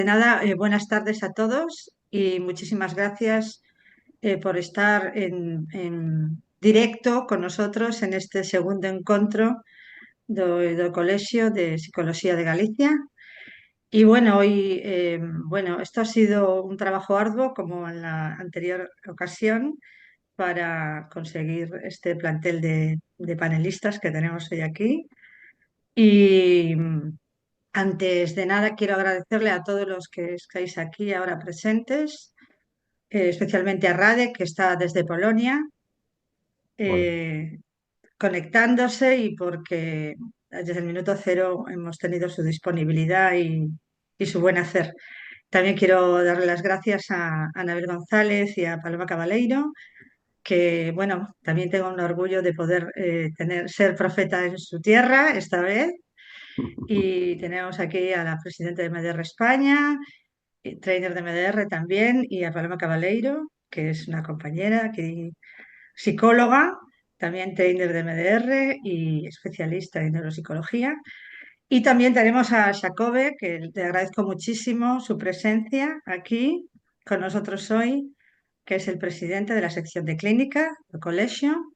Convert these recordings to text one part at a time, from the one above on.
Buenas tardes a todos y muchísimas gracias por estar en directo con nosotros en este segundo encuentro do Colexio de Psicología de Galicia. Y bueno, esto ha sido un trabajo arduo como en la anterior ocasión para conseguir este plantel de panelistas que tenemos hoy aquí. Y antes de nada, quiero agradecerle a todos los que estáis aquí ahora presentes, especialmente a Rade, que está desde Polonia, Hola. eh, conectándose y porque desde el minuto cero hemos tenido su disponibilidad y su buen hacer. También quiero darle las gracias a Anabel González y a Paloma Cabaleiro, que bueno, también tengo un orgullo de poder ser profeta en su tierra esta vez. Y tenemos aquí a la presidenta de MDR España, y trainer de MDR también, y a Paloma Cabaleiro, que es una compañera, aquí, psicóloga, también trainer de MDR y especialista en neuropsicología. Y también tenemos a Jacobe, que le agradezco muchísimo su presencia aquí con nosotros hoy, que es el presidente de la sección de clínica del colegio.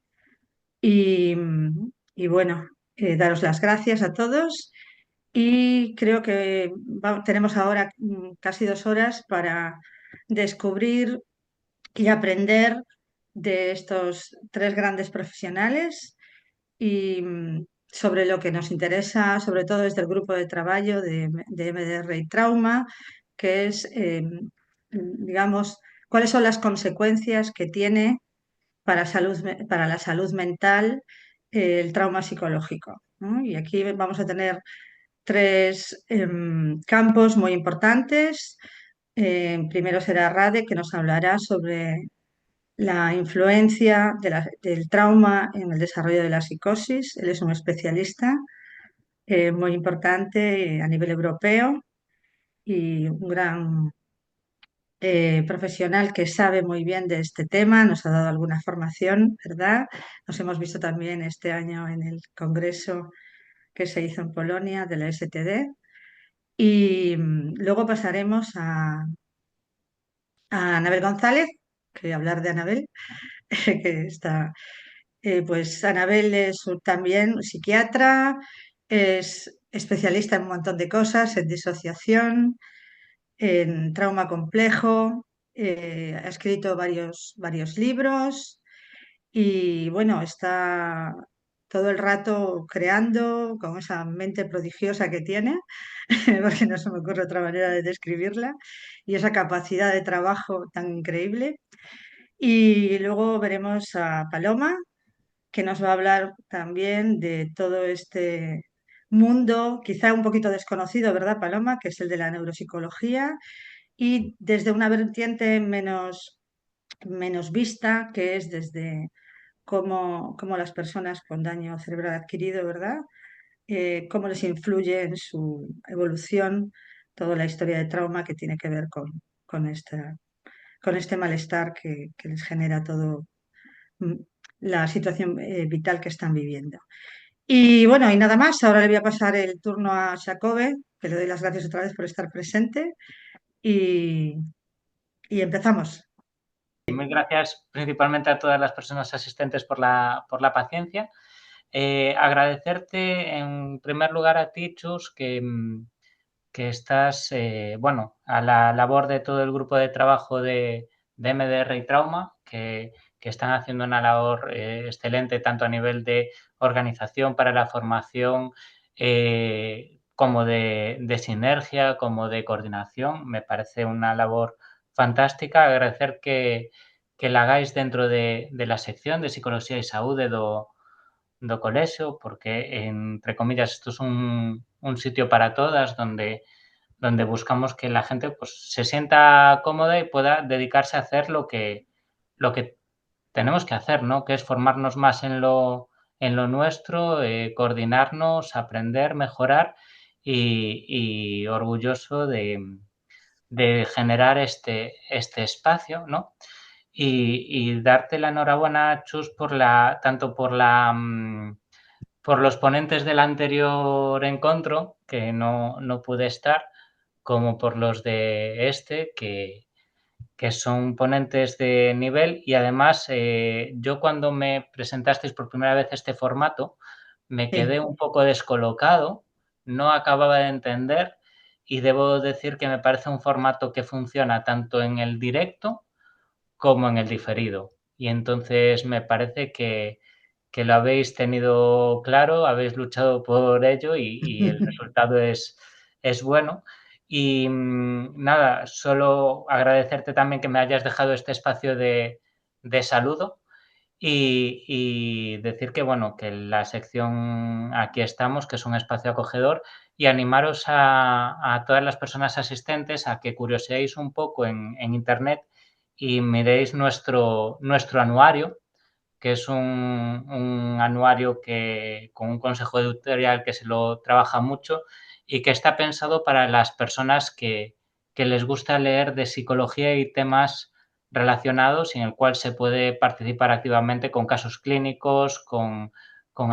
Y, y bueno, daros las gracias a todos. Y creo que tenemos ahora casi 2 horas para descubrir y aprender de estos tres grandes profesionales y sobre lo que nos interesa, sobre todo desde el grupo de trabajo de MDR y Trauma, que es, digamos, cuáles son las consecuencias que tiene para la salud mental el trauma psicológico, ¿no? Y aquí vamos a tener tres campos muy importantes. Primero será Rade, que nos hablará sobre la influencia del trauma en el desarrollo de la psicosis. Él es un especialista muy importante a nivel europeo y un gran profesional que sabe muy bien de este tema. Nos ha dado alguna formación, ¿verdad? Nos hemos visto también este año en el congreso que se hizo en Polonia de la STD. Y luego pasaremos a Anabel González, que hablar de Anabel, que está, pues Anabel es también psiquiatra, es especialista en un montón de cosas, en disociación, en trauma complejo, ha escrito varios libros y bueno, está todo el rato creando con esa mente prodigiosa que tiene, porque no se me ocurre otra manera de describirla, y esa capacidad de trabajo tan increíble. Y luego veremos a Paloma, que nos va a hablar también de todo este mundo, quizá un poquito desconocido, ¿verdad, Paloma? Que es el de la neuropsicología y desde una vertiente menos vista, que es desde cómo las personas con daño cerebral adquirido, ¿verdad? Cómo les influye en su evolución toda la historia de trauma que tiene que ver con este malestar que les genera todo mm, la situación vital que están viviendo. Y bueno, y nada más, ahora le voy a pasar el turno a Jacobe, que le doy las gracias otra vez por estar presente y, y empezamos. Mil gracias principalmente a todas las personas asistentes por la paciencia. Agradecerte en primer lugar a ti, Chus, que estás a la labor de todo el grupo de trabajo de MDR y Trauma, que están haciendo una labor excelente tanto a nivel de organización para la formación como de sinergia, como de coordinación. Me parece una labor fantástica. Agradecer que la hagáis dentro de la sección de Psicología y Saúde do colexio, porque, entre comillas, esto es un sitio para todas donde buscamos que la gente pues, se sienta cómoda y pueda dedicarse a hacer lo que tenemos que hacer, ¿no? Que es formarnos más en lo nuestro, coordinarnos, aprender, mejorar y orgulloso de generar este espacio, ¿no? Y darte la enhorabuena, Chus, tanto por los ponentes del anterior encuentro, que no pude estar, como por los de este, que son ponentes de nivel y además yo cuando me presentasteis por primera vez este formato me Sí. quedé un poco descolocado, no acababa de entender y debo decir que me parece un formato que funciona tanto en el directo como en el diferido. Y entonces me parece que lo habéis tenido claro, habéis luchado por ello y el resultado es bueno. Y nada, solo agradecerte también que me hayas dejado este espacio de saludo y decir que, bueno, que la sección aquí estamos, que es un espacio acogedor, y animaros a todas las personas asistentes a que curioseéis un poco en Internet y miréis nuestro anuario, que es un anuario que, con un consejo editorial que se lo trabaja mucho y que está pensado para las personas que les gusta leer de psicología y temas relacionados y en el cual se puede participar activamente con casos clínicos, con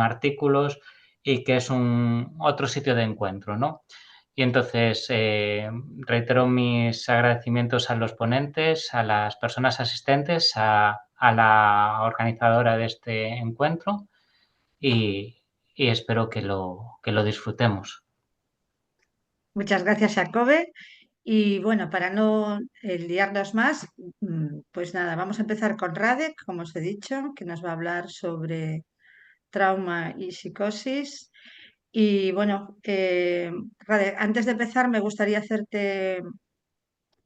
artículos y que es un otro sitio de encuentro, ¿no? Y entonces reitero mis agradecimientos a los ponentes, a las personas asistentes, a la organizadora de este encuentro y, y espero que lo disfrutemos. Muchas gracias, Jacobe. Y bueno, para no liarnos más, pues nada, vamos a empezar con Radek, como os he dicho, que nos va a hablar sobre trauma y psicosis. Y bueno, Radek, antes de empezar, me gustaría hacerte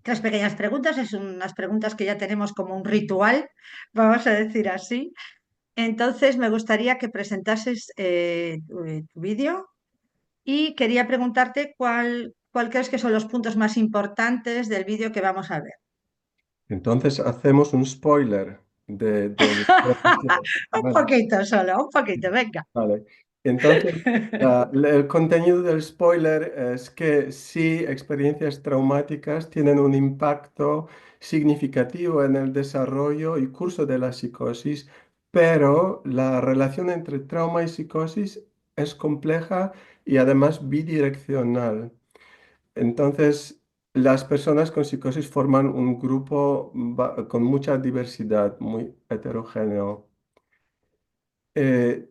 tres pequeñas preguntas. Es unas preguntas que ya tenemos como un ritual, vamos a decir así. Entonces, me gustaría que presentases tu vídeo y quería preguntarte cuál crees que son los puntos más importantes del vídeo que vamos a ver. Entonces hacemos un spoiler de mi presentación. Un Vale, poquito solo, un poquito, venga. vale. Entonces, el contenido del spoiler es que sí, experiencias traumáticas tienen un impacto significativo en el desarrollo y curso de la psicosis, pero la relación entre trauma y psicosis es compleja y además bidireccional. Entonces, las personas con psicosis forman un grupo con mucha diversidad, muy heterogéneo.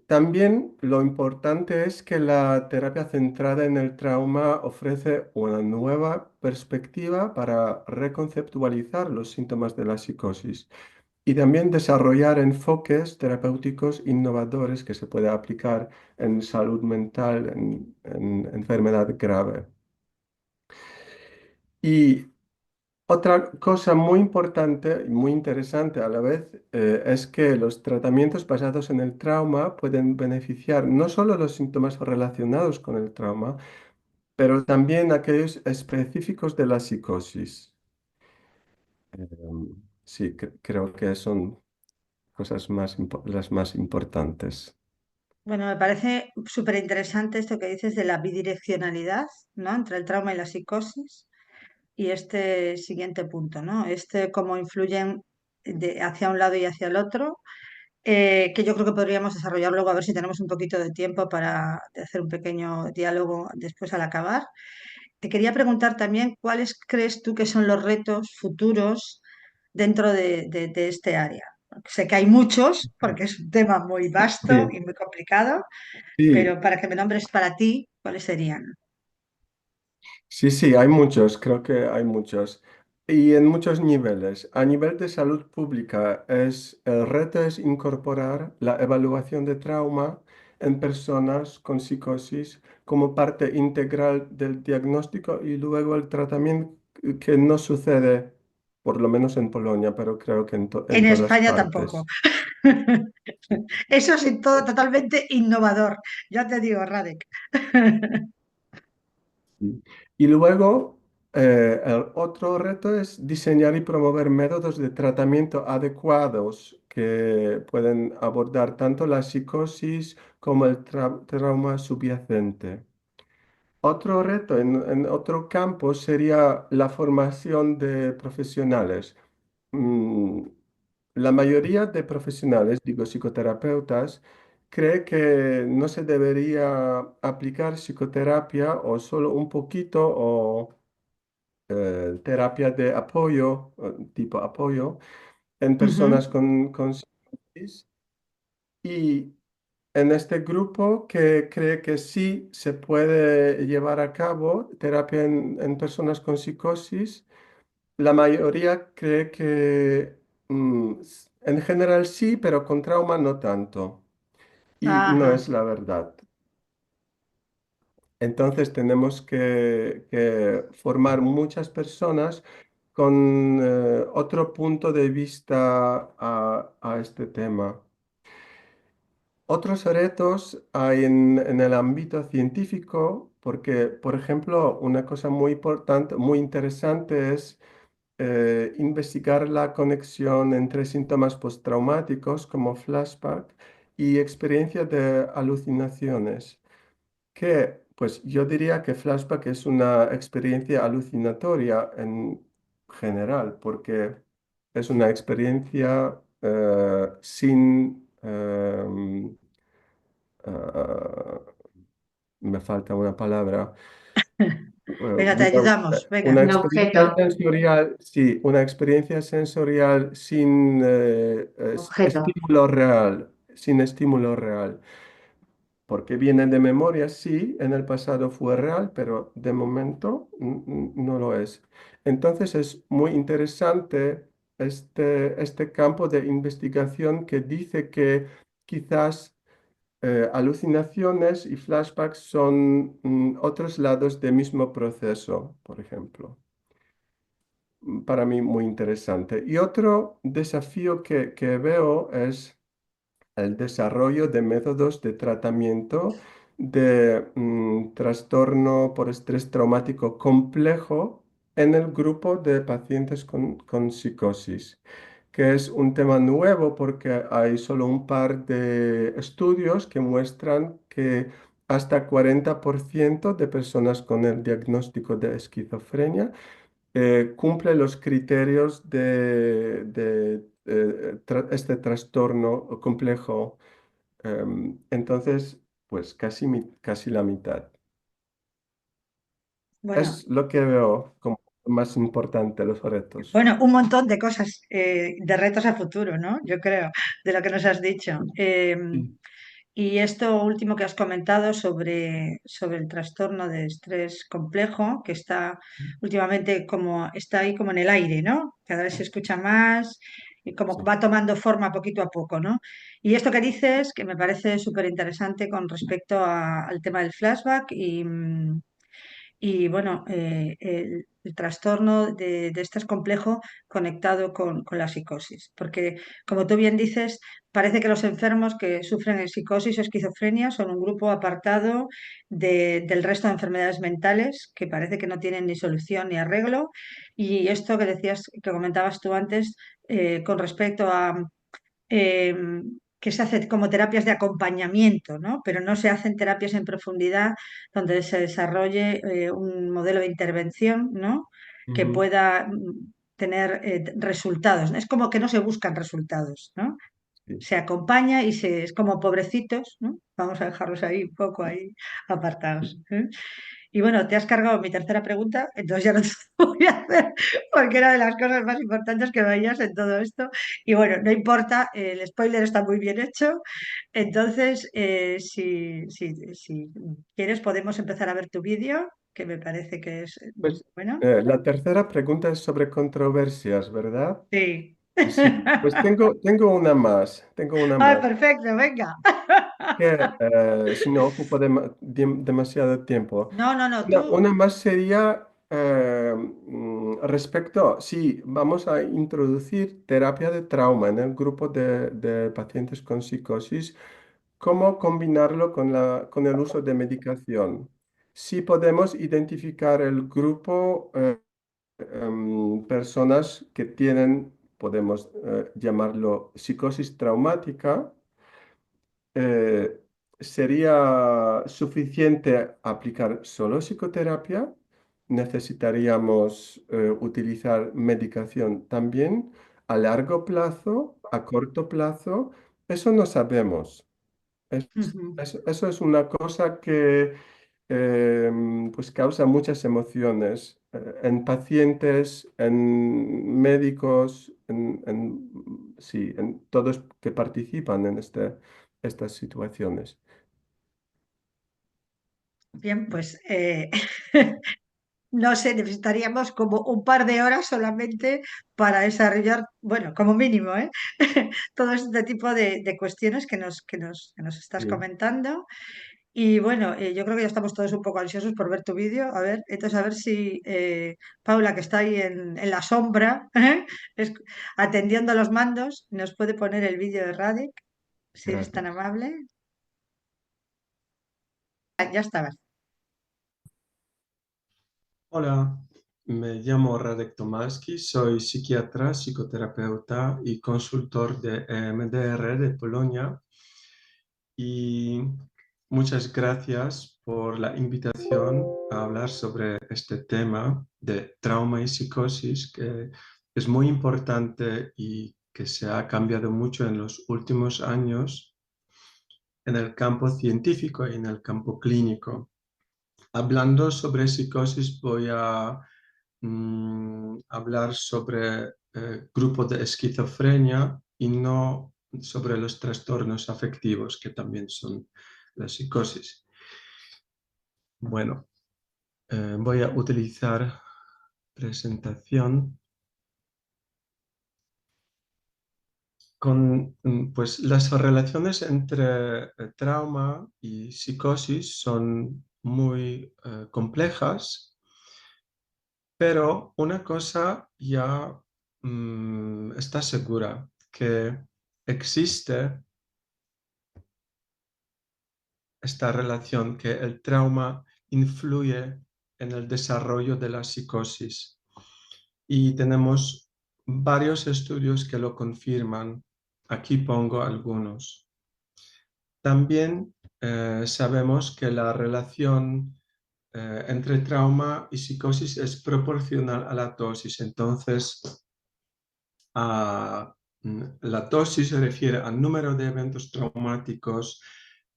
También lo importante es que la terapia centrada en el trauma ofrece una nueva perspectiva para reconceptualizar los síntomas de la psicosis y también desarrollar enfoques terapéuticos innovadores que se puede aplicar en salud mental, en enfermedad grave. Y otra cosa muy importante y muy interesante a la vez es que los tratamientos basados en el trauma pueden beneficiar no solo los síntomas relacionados con el trauma, pero también aquellos específicos de la psicosis. Sí, creo que son cosas las más importantes. Bueno, me parece súper interesante esto que dices de la bidireccionalidad, ¿no? Entre el trauma y la psicosis. Y este siguiente punto, ¿no? Este cómo influyen hacia un lado y hacia el otro, que yo creo que podríamos desarrollar luego a ver si tenemos un poquito de tiempo para hacer un pequeño diálogo después al acabar. Te quería preguntar también cuáles crees tú que son los retos futuros dentro de este área. Sé que hay muchos, porque es un tema muy vasto Sí, y muy complicado, sí, pero para que me nombres para ti, ¿cuáles serían? sí, sí, hay muchos, creo que hay muchos. Y en muchos niveles. A nivel de salud pública, el reto es incorporar la evaluación de trauma en personas con psicosis como parte integral del diagnóstico y luego el tratamiento que no sucede, por lo menos en Polonia, pero creo que en En todas España tampoco. partes. Eso es todo totalmente innovador. Ya te digo, Radek. Sí. Y luego, el otro reto es diseñar y promover métodos de tratamiento adecuados que pueden abordar tanto la psicosis como el trauma subyacente. Otro reto en otro campo sería la formación de profesionales. Mm, la mayoría de profesionales, digo psicoterapeutas, cree que no se debería aplicar psicoterapia o solo un poquito terapia de apoyo, tipo apoyo, en Ujú. personas con psicosis. Y en este grupo que cree que sí se puede llevar a cabo terapia en personas con psicosis, la mayoría cree que en general sí, pero con trauma no tanto. Y no Ajá. es la verdad. Entonces tenemos que formar muchas personas con otro punto de vista a este tema. Otros retos hay en el ámbito científico, porque, por ejemplo, una cosa muy importante, muy interesante es investigar la conexión entre síntomas postraumáticos como flashback y experiencia de alucinaciones, que pues yo diría que flashback es una experiencia alucinatoria en general, porque es una experiencia sin... ah, me falta una palabra. Venga, te ayudamos. Venga. Una Un experiencia objeto, sensorial, sí, una experiencia sensorial sin objeto. estímulo real, sin estímulo real, porque viene de memoria, sí, en el pasado fue real, pero de momento no lo es. Entonces es muy interesante este campo de investigación que dice que quizás alucinaciones y flashbacks son otros lados del mismo proceso, por ejemplo. Para mí muy interesante. Y otro desafío que veo es el desarrollo de métodos de tratamiento de trastorno por estrés traumático complejo en el grupo de pacientes con psicosis, que es un tema nuevo porque hay solo un par de estudios que muestran que hasta 40% de personas con el diagnóstico de esquizofrenia cumple los criterios de este trastorno complejo. Entonces, pues casi, casi la mitad. Bueno, Es lo que veo como más importante, los retos. bueno, un montón de cosas, de retos a futuro, ¿no? Yo creo, de lo que nos has dicho. Sí. Y esto último que has comentado sobre el trastorno de estrés complejo, que está últimamente como, está ahí como en el aire, ¿no? Cada vez se escucha más y como Sí. va tomando forma poquito a poco, ¿no? Y esto que dices, que me parece súper interesante con respecto al tema del flashback y bueno, el trastorno de estrés complejo conectado con la psicosis. Porque, como tú bien dices, parece que los enfermos que sufren de psicosis o esquizofrenia son un grupo apartado del resto de enfermedades mentales que parece que no tienen ni solución ni arreglo. Y esto que decías, que comentabas tú antes, con respecto a eh, que se hace como terapias de acompañamiento, ¿no? Pero no se hacen terapias en profundidad donde se desarrolle un modelo de intervención, ¿no? Que Ujú. pueda tener resultados. Es como que no se buscan resultados, ¿no? Sí. Se acompaña y es como pobrecitos, ¿no? Vamos a dejarlos ahí un poco ahí apartados. ¿Eh? Y bueno, te has cargado mi tercera pregunta, entonces ya no te lo voy a hacer porque era de las cosas más importantes que veías en todo esto. Y bueno, no importa, el spoiler está muy bien hecho. Entonces, si quieres, podemos empezar a ver tu vídeo, que me parece que es Pues bueno. la tercera pregunta es sobre controversias, ¿verdad? Sí. Sí, pues tengo una más, tengo una Ah, más, perfecto, venga. que si no ocupo demasiado tiempo. No, no, no, Una tú. más sería respecto, sí, vamos a introducir terapia de trauma en el grupo de pacientes con psicosis, ¿cómo combinarlo con el uso de medicación? Si podemos identificar el grupo, personas que tienen, podemos llamarlo psicosis traumática, eh, ¿sería suficiente aplicar solo psicoterapia? ¿Necesitaríamos utilizar medicación también a largo plazo, a corto plazo? Eso no sabemos. Ujú. Eso es una cosa pues causa muchas emociones en pacientes, en médicos, sí, en todos que participan en estas situaciones. Bien, pues no sé, necesitaríamos como un par de horas solamente para desarrollar, bueno, como mínimo, ¿eh? Todo este tipo de cuestiones que nos estás Sí, comentando. Y bueno, yo creo que ya estamos todos un poco ansiosos por ver tu vídeo. A ver, entonces a ver si Paula, que está ahí en la sombra, es- atendiendo los mandos, nos puede poner el vídeo de Radic, si eres tan gracias. amable. Ah, ya estabas. Hola, me llamo Radek Tomalski, soy psiquiatra, psicoterapeuta y consultor de EMDR de Polonia y muchas gracias por la invitación a hablar sobre este tema de trauma y psicosis que es muy importante y que se ha cambiado mucho en los últimos años en el campo científico y en el campo clínico. Hablando sobre psicosis, voy a hablar sobre grupos de esquizofrenia y no sobre los trastornos afectivos, que también son la psicosis. Bueno, voy a utilizar presentación con, pues las relaciones entre trauma y psicosis son muy complejas. Pero una cosa ya está segura, que existe esta relación, que el trauma influye en el desarrollo de la psicosis. Y tenemos varios estudios que lo confirman. Aquí pongo algunos. También sabemos que la relación entre trauma y psicosis es proporcional a la dosis. Entonces, la dosis se refiere al número de eventos traumáticos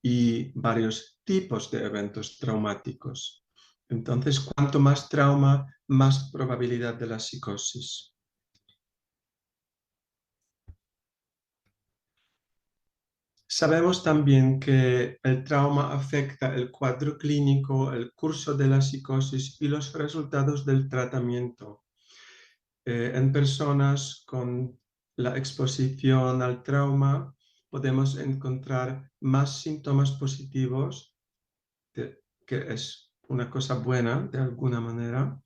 y varios tipos de eventos traumáticos. Entonces, cuanto más trauma, más probabilidad de la psicosis. Sabemos también que el trauma afecta el cuadro clínico, el curso de la psicosis y los resultados del tratamiento. En personas con la exposición al trauma podemos encontrar más síntomas positivos, que es una cosa buena de alguna manera.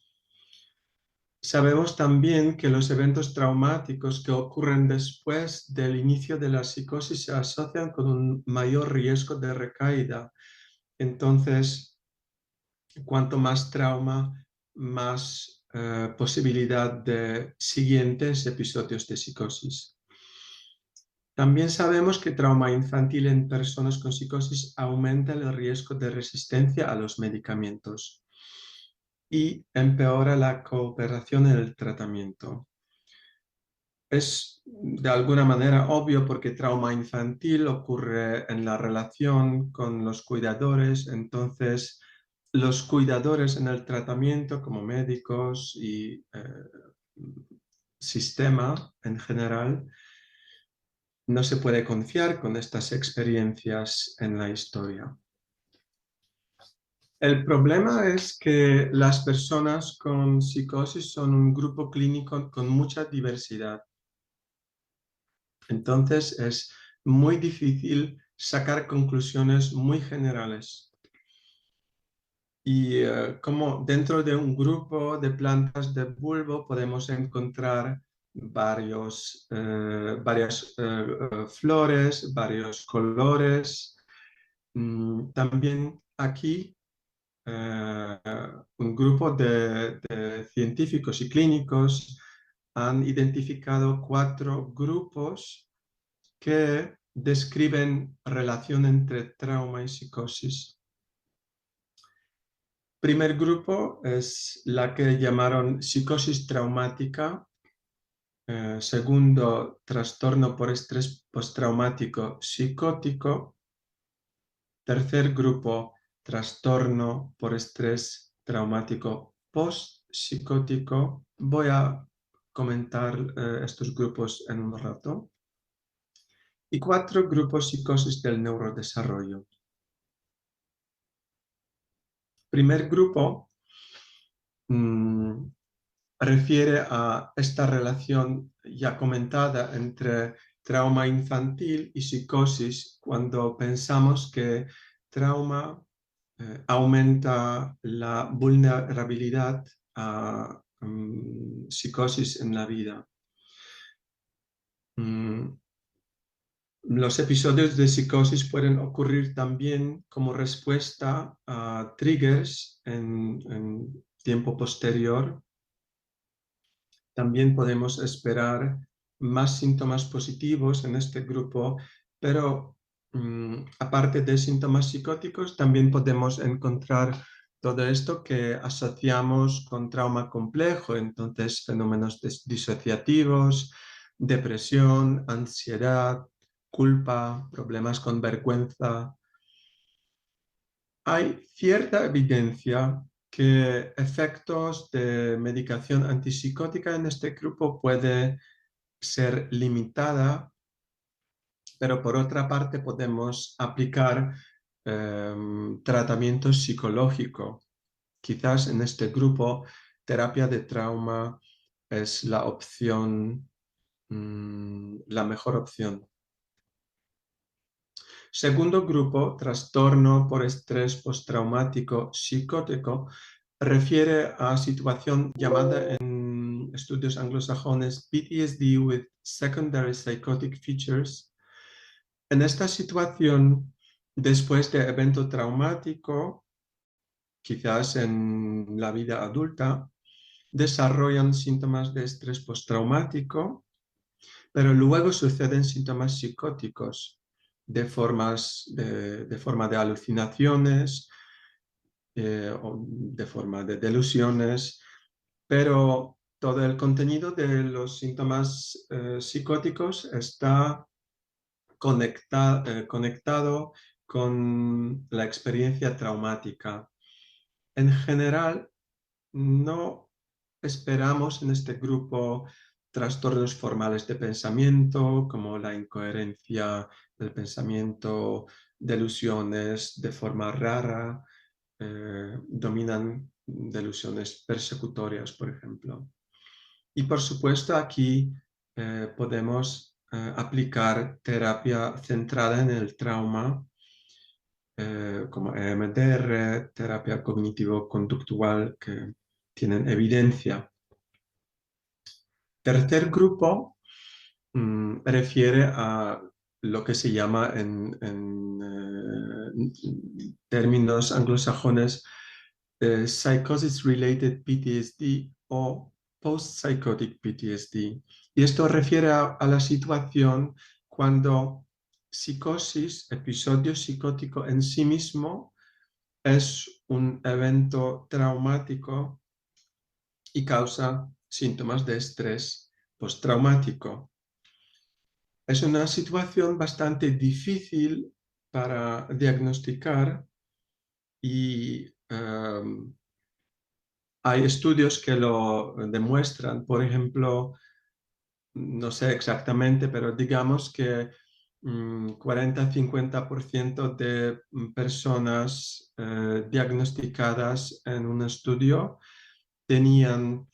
Sabemos también que los eventos traumáticos que ocurren después del inicio de la psicosis se asocian con un mayor riesgo de recaída. Entonces, cuanto más trauma, más posibilidad de siguientes episodios de psicosis. También sabemos que trauma infantil en personas con psicosis aumenta el riesgo de resistencia a los medicamentos y empeora la cooperación en el tratamiento. Es de alguna manera obvio porque trauma infantil ocurre en la relación con los cuidadores, entonces los cuidadores en el tratamiento como médicos y sistema en general no se puede confiar con estas experiencias en la historia. El problema es que las personas con psicosis son un grupo clínico con mucha diversidad. Entonces es muy difícil sacar conclusiones muy generales. Y como dentro de un grupo de plantas de bulbo podemos encontrar varias flores, varios colores. También aquí un grupo de científicos y clínicos han identificado 4 grupos que describen relación entre trauma y psicosis. Primer grupo es la que llamaron psicosis traumática. Segundo, trastorno por estrés postraumático psicótico. Tercer grupo, trastorno por estrés traumático post-psicótico. Voy a comentar estos grupos en un rato. Y 4 grupos psicosis del neurodesarrollo. Primer grupo refiere a esta relación ya comentada entre trauma infantil y psicosis, cuando pensamos que trauma aumenta la vulnerabilidad a psicosis en la vida. Los episodios de psicosis pueden ocurrir también como respuesta a triggers en tiempo posterior. También podemos esperar más síntomas positivos en este grupo, pero aparte de síntomas psicóticos, también podemos encontrar todo esto que asociamos con trauma complejo, entonces fenómenos disociativos, depresión, ansiedad, culpa, problemas con vergüenza. Hay cierta evidencia que efectos de medicación antipsicótica en este grupo puede ser limitada, pero por otra parte podemos aplicar tratamiento psicológico. Quizás en este grupo terapia de trauma es la opción, la mejor opción. Segundo grupo, trastorno por estrés postraumático psicótico, refiere a situación llamada en estudios anglosajones PTSD with secondary psychotic features. En esta situación, después de evento traumático, quizás en la vida adulta, desarrollan síntomas de estrés postraumático, pero luego suceden síntomas psicóticos de forma de alucinaciones o de forma de delusiones, pero todo el contenido de los síntomas psicóticos está conectado con la experiencia traumática. En general, no esperamos en este grupo trastornos formales de pensamiento, como la incoherencia del pensamiento, delusiones de forma rara, dominan delusiones persecutorias, por ejemplo. Y por supuesto aquí podemos aplicar terapia centrada en el trauma, como EMDR, terapia cognitivo-conductual, que tienen evidencia. Tercer grupo refiere a lo que se llama en términos anglosajones psychosis-related PTSD o post-psychotic PTSD. Y esto refiere a la situación cuando psicosis, episodio psicótico en sí mismo, es un evento traumático y causa síntomas de estrés postraumático. Es una situación bastante difícil para diagnosticar y hay estudios que lo demuestran. Por ejemplo, no sé exactamente, pero digamos que 40-50% de personas diagnosticadas en un estudio tenían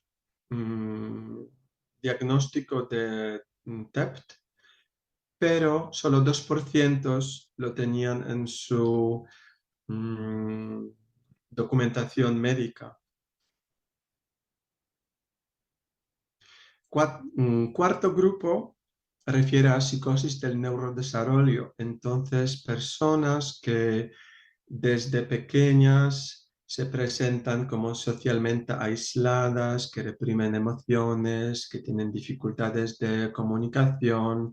diagnóstico de TEPT, pero solo 2% lo tenían en su documentación médica. Cuarto grupo refiere a psicosis del neurodesarrollo. Entonces, personas que desde pequeñas se presentan como socialmente aisladas, que reprimen emociones, que tienen dificultades de comunicación,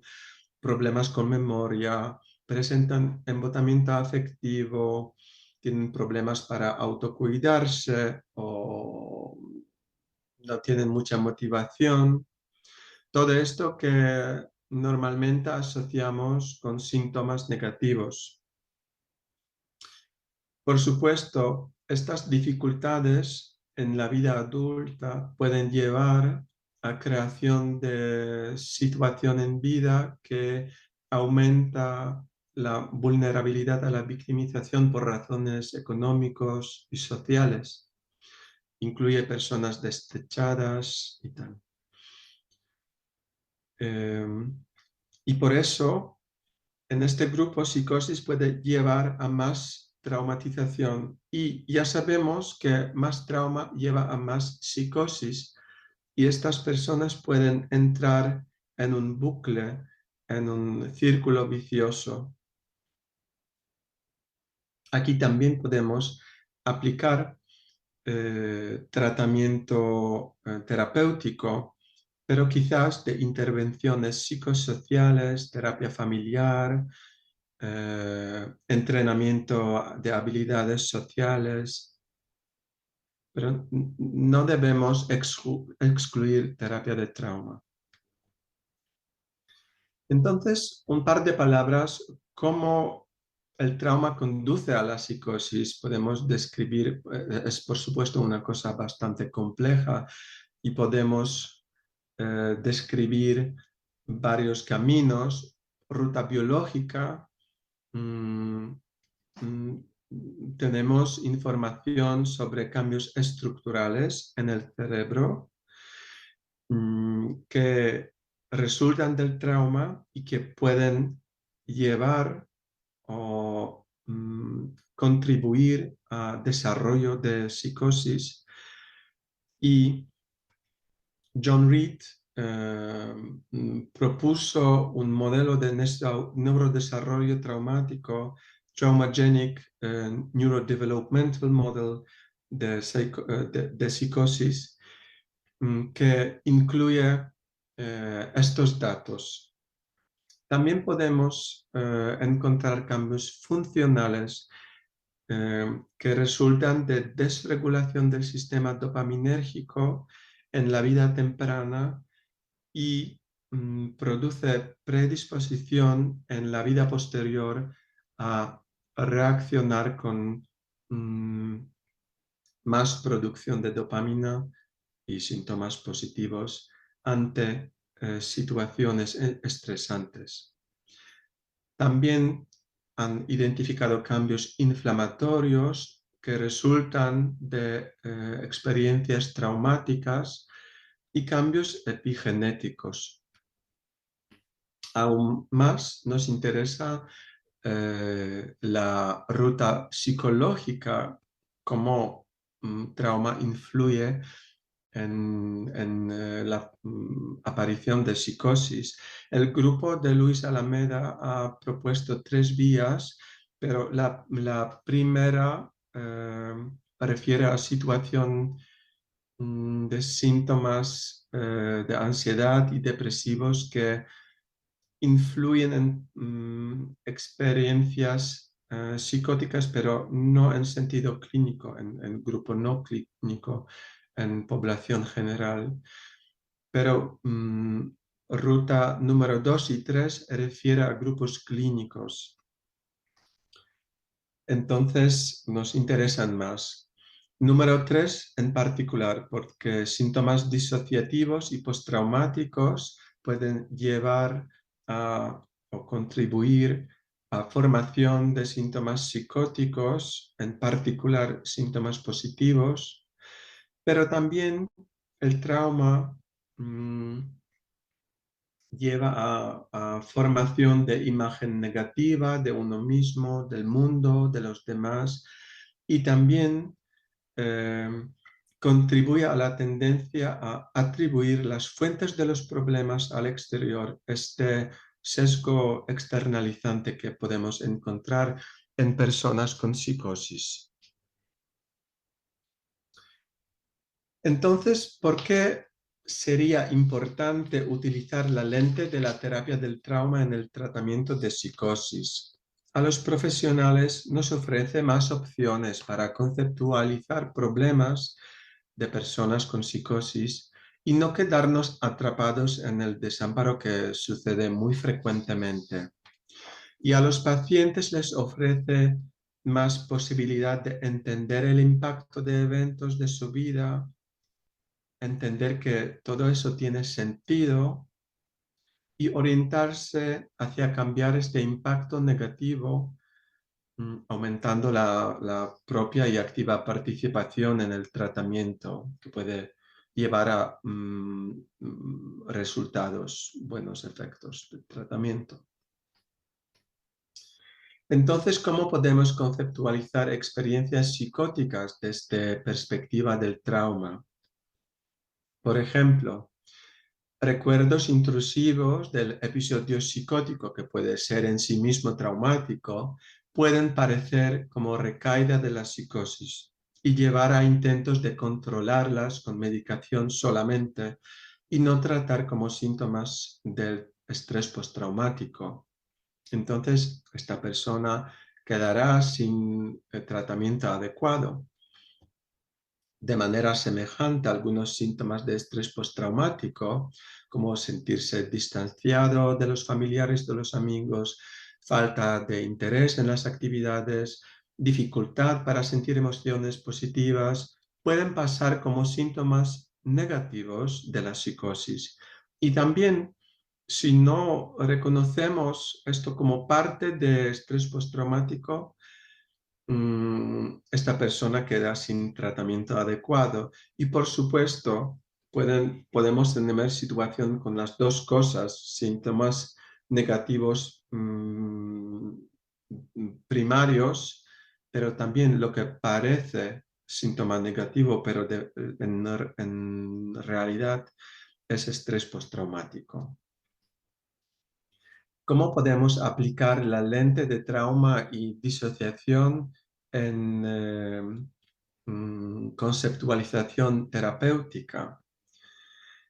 problemas con memoria, presentan embotamiento afectivo, tienen problemas para autocuidarse o no tienen mucha motivación. Todo esto que normalmente asociamos con síntomas negativos. Por supuesto, estas dificultades en la vida adulta pueden llevar a creación de situación en vida que aumenta la vulnerabilidad a la victimización por razones económicos y sociales. Incluye personas despechadas y tal. Y por eso, en este grupo, psicosis puede llevar a más traumatización. Y ya sabemos que más trauma lleva a más psicosis. Y estas personas pueden entrar en un bucle, en un círculo vicioso. Aquí también podemos aplicar tratamiento terapéutico, pero quizás de intervenciones psicosociales, terapia familiar, entrenamiento de habilidades sociales, pero no debemos excluir terapia de trauma. Entonces, un par de palabras, cómo el trauma conduce a la psicosis. Podemos describir, es por supuesto una cosa bastante compleja y podemos describir varios caminos. Ruta biológica, tenemos información sobre cambios estructurales en el cerebro que resultan del trauma y que pueden llevar o contribuir al desarrollo de psicosis. Y John Reed propuso un modelo de neurodesarrollo traumático, Traumagenic Neurodevelopmental Model de psicosis, que incluye estos datos. También podemos encontrar cambios funcionales que resultan de desregulación del sistema dopaminérgico en la vida temprana y produce predisposición en la vida posterior a reaccionar con más producción de dopamina y síntomas positivos ante situaciones estresantes. También han identificado cambios inflamatorios que resultan de experiencias traumáticas y cambios epigenéticos. Aún más nos interesa la ruta psicológica, cómo trauma influye en la aparición de psicosis. El grupo de Luis Alameda ha propuesto 3 vías, pero la primera refiere a situación de síntomas de ansiedad y depresivos que influyen en experiencias psicóticas, pero no en sentido clínico, en grupo no clínico, en población general. Pero ruta número 2 y 3 refiere a grupos clínicos. Entonces nos interesan más. Número 3 en particular, porque síntomas disociativos y postraumáticos pueden llevar o contribuir a formación de síntomas psicóticos, en particular síntomas positivos, pero también el trauma lleva a formación de imagen negativa de uno mismo, del mundo, de los demás, y también contribuye a la tendencia a atribuir las fuentes de los problemas al exterior, este sesgo externalizante que podemos encontrar en personas con psicosis. Entonces, ¿por qué sería importante utilizar la lente de la terapia del trauma en el tratamiento de psicosis? A los profesionales nos ofrece más opciones para conceptualizar problemas de personas con psicosis y no quedarnos atrapados en el desamparo que sucede muy frecuentemente. Y a los pacientes les ofrece más posibilidad de entender el impacto de eventos de su vida, entender que todo eso tiene sentido y orientarse hacia cambiar este impacto negativo, aumentando la propia y activa participación en el tratamiento, que puede llevar a resultados, buenos efectos del tratamiento. Entonces, ¿cómo podemos conceptualizar experiencias psicóticas desde perspectiva del trauma? Por ejemplo, recuerdos intrusivos del episodio psicótico, que puede ser en sí mismo traumático, pueden parecer como recaída de la psicosis y llevar a intentos de controlarlas con medicación solamente y no tratar como síntomas del estrés postraumático. Entonces, esta persona quedará sin tratamiento adecuado. De manera semejante, algunos síntomas de estrés postraumático, como sentirse distanciado de los familiares, de los amigos, falta de interés en las actividades, dificultad para sentir emociones positivas, pueden pasar como síntomas negativos de la psicosis. Y también, si no reconocemos esto como parte de estrés postraumático, esta persona queda sin tratamiento adecuado. Y por supuesto, podemos tener situación con las dos cosas, síntomas negativos primarios, pero también lo que parece síntoma negativo, pero en realidad es estrés postraumático. ¿Cómo podemos aplicar la lente de trauma y disociación en conceptualización terapéutica?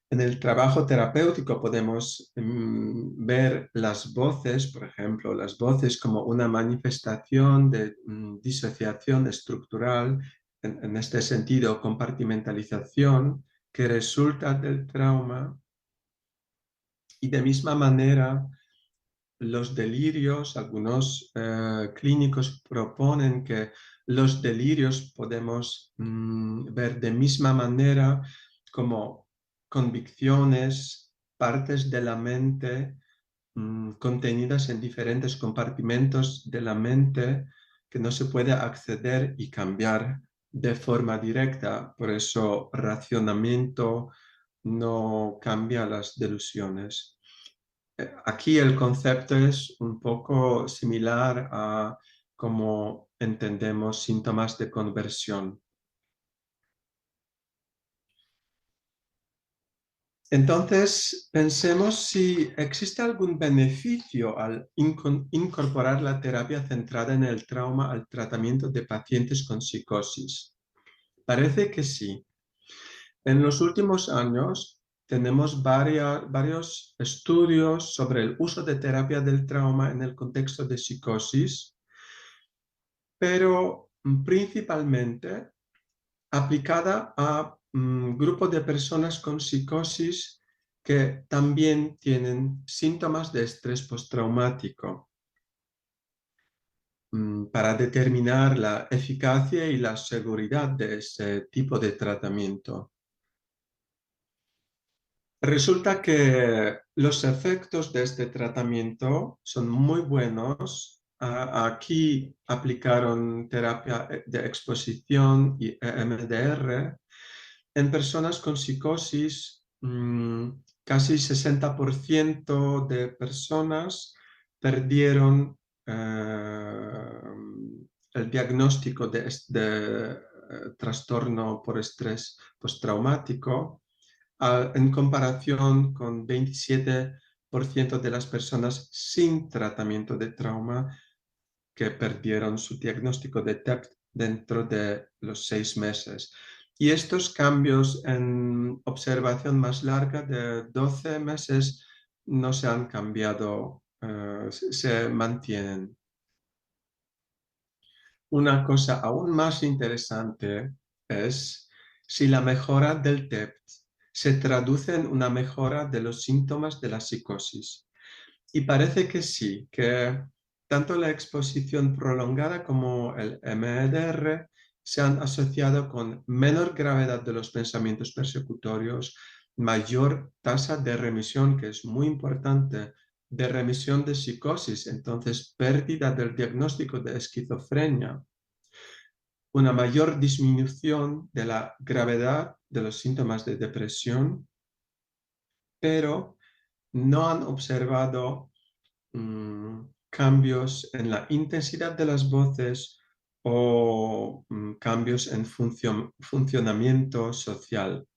En el trabajo terapéutico podemos ver las voces, por ejemplo, las voces como una manifestación de disociación estructural, en este sentido, compartimentalización, que resulta del trauma. Y de misma manera, los delirios, algunos clínicos proponen que los delirios podemos ver de misma manera como convicciones, partes de la mente contenidas en diferentes compartimentos de la mente que no se puede acceder y cambiar de forma directa. Por eso racionamiento no cambia las delusiones. Aquí el concepto es un poco similar a cómo entendemos síntomas de conversión. Entonces, pensemos si existe algún beneficio al incorporar la terapia centrada en el trauma al tratamiento de pacientes con psicosis. Parece que sí. En los últimos años tenemos varios estudios sobre el uso de terapia del trauma en el contexto de psicosis, pero principalmente aplicada a grupos de personas con psicosis que también tienen síntomas de estrés postraumático, para determinar la eficacia y la seguridad de ese tipo de tratamiento. Resulta que los efectos de este tratamiento son muy buenos. Aquí aplicaron terapia de exposición y EMDR en personas con psicosis. Casi 60% de personas perdieron el diagnóstico de trastorno por estrés postraumático, en comparación con 27% de las personas sin tratamiento de trauma que perdieron su diagnóstico de TEP dentro de los 6 meses. Y estos cambios en observación más larga de 12 meses no se han cambiado, se mantienen. Una cosa aún más interesante es si la mejora del TEP se traduce en una mejora de los síntomas de la psicosis. Y parece que sí, que tanto la exposición prolongada como el MDR se han asociado con menor gravedad de los pensamientos persecutorios, mayor tasa de remisión, que es muy importante, de remisión de psicosis, entonces pérdida del diagnóstico de esquizofrenia, una mayor disminución de la gravedad de los síntomas de depresión, pero no han observado cambios en la intensidad de las voces o cambios en funcionamiento social.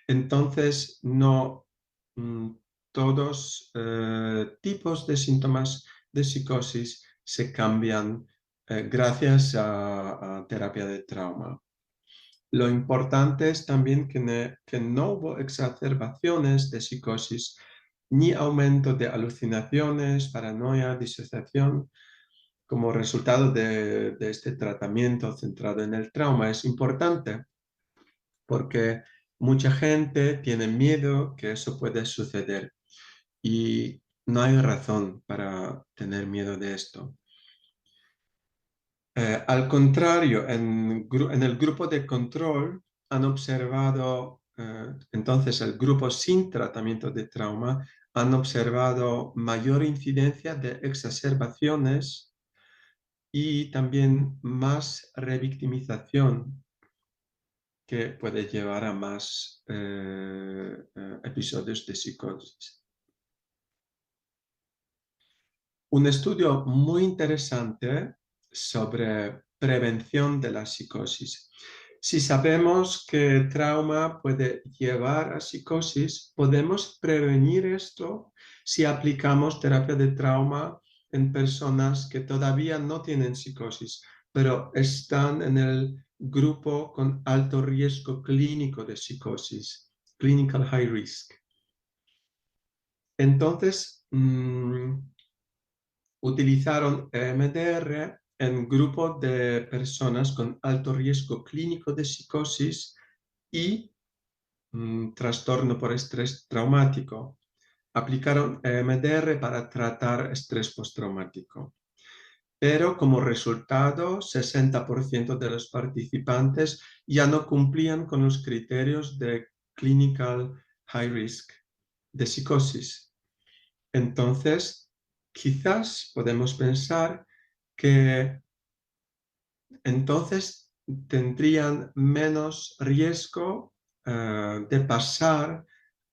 Entonces, no todos tipos de síntomas de psicosis se cambian gracias a terapia de trauma. Lo importante es también que no hubo exacerbaciones de psicosis ni aumento de alucinaciones, paranoia, disociación como resultado de este tratamiento centrado en el trauma. Es importante porque mucha gente tiene miedo que eso puede suceder y no hay razón para tener miedo de esto. Al contrario, en el grupo de control han observado, entonces el grupo sin tratamiento de trauma, han observado mayor incidencia de exacerbaciones y también más revictimización que puede llevar a más episodios de psicosis. Un estudio muy interesante sobre prevención de la psicosis. Si sabemos que trauma puede llevar a psicosis, podemos prevenir esto si aplicamos terapia de trauma en personas que todavía no tienen psicosis, pero están en el grupo con alto riesgo clínico de psicosis, clinical high risk. Entonces, utilizaron EMDR en grupo de personas con alto riesgo clínico de psicosis y trastorno por estrés traumático. Aplicaron EMDR para tratar estrés postraumático. Pero como resultado, 60% de los participantes ya no cumplían con los criterios de clinical high risk de psicosis. Entonces, quizás podemos pensar que entonces tendrían menos riesgo de pasar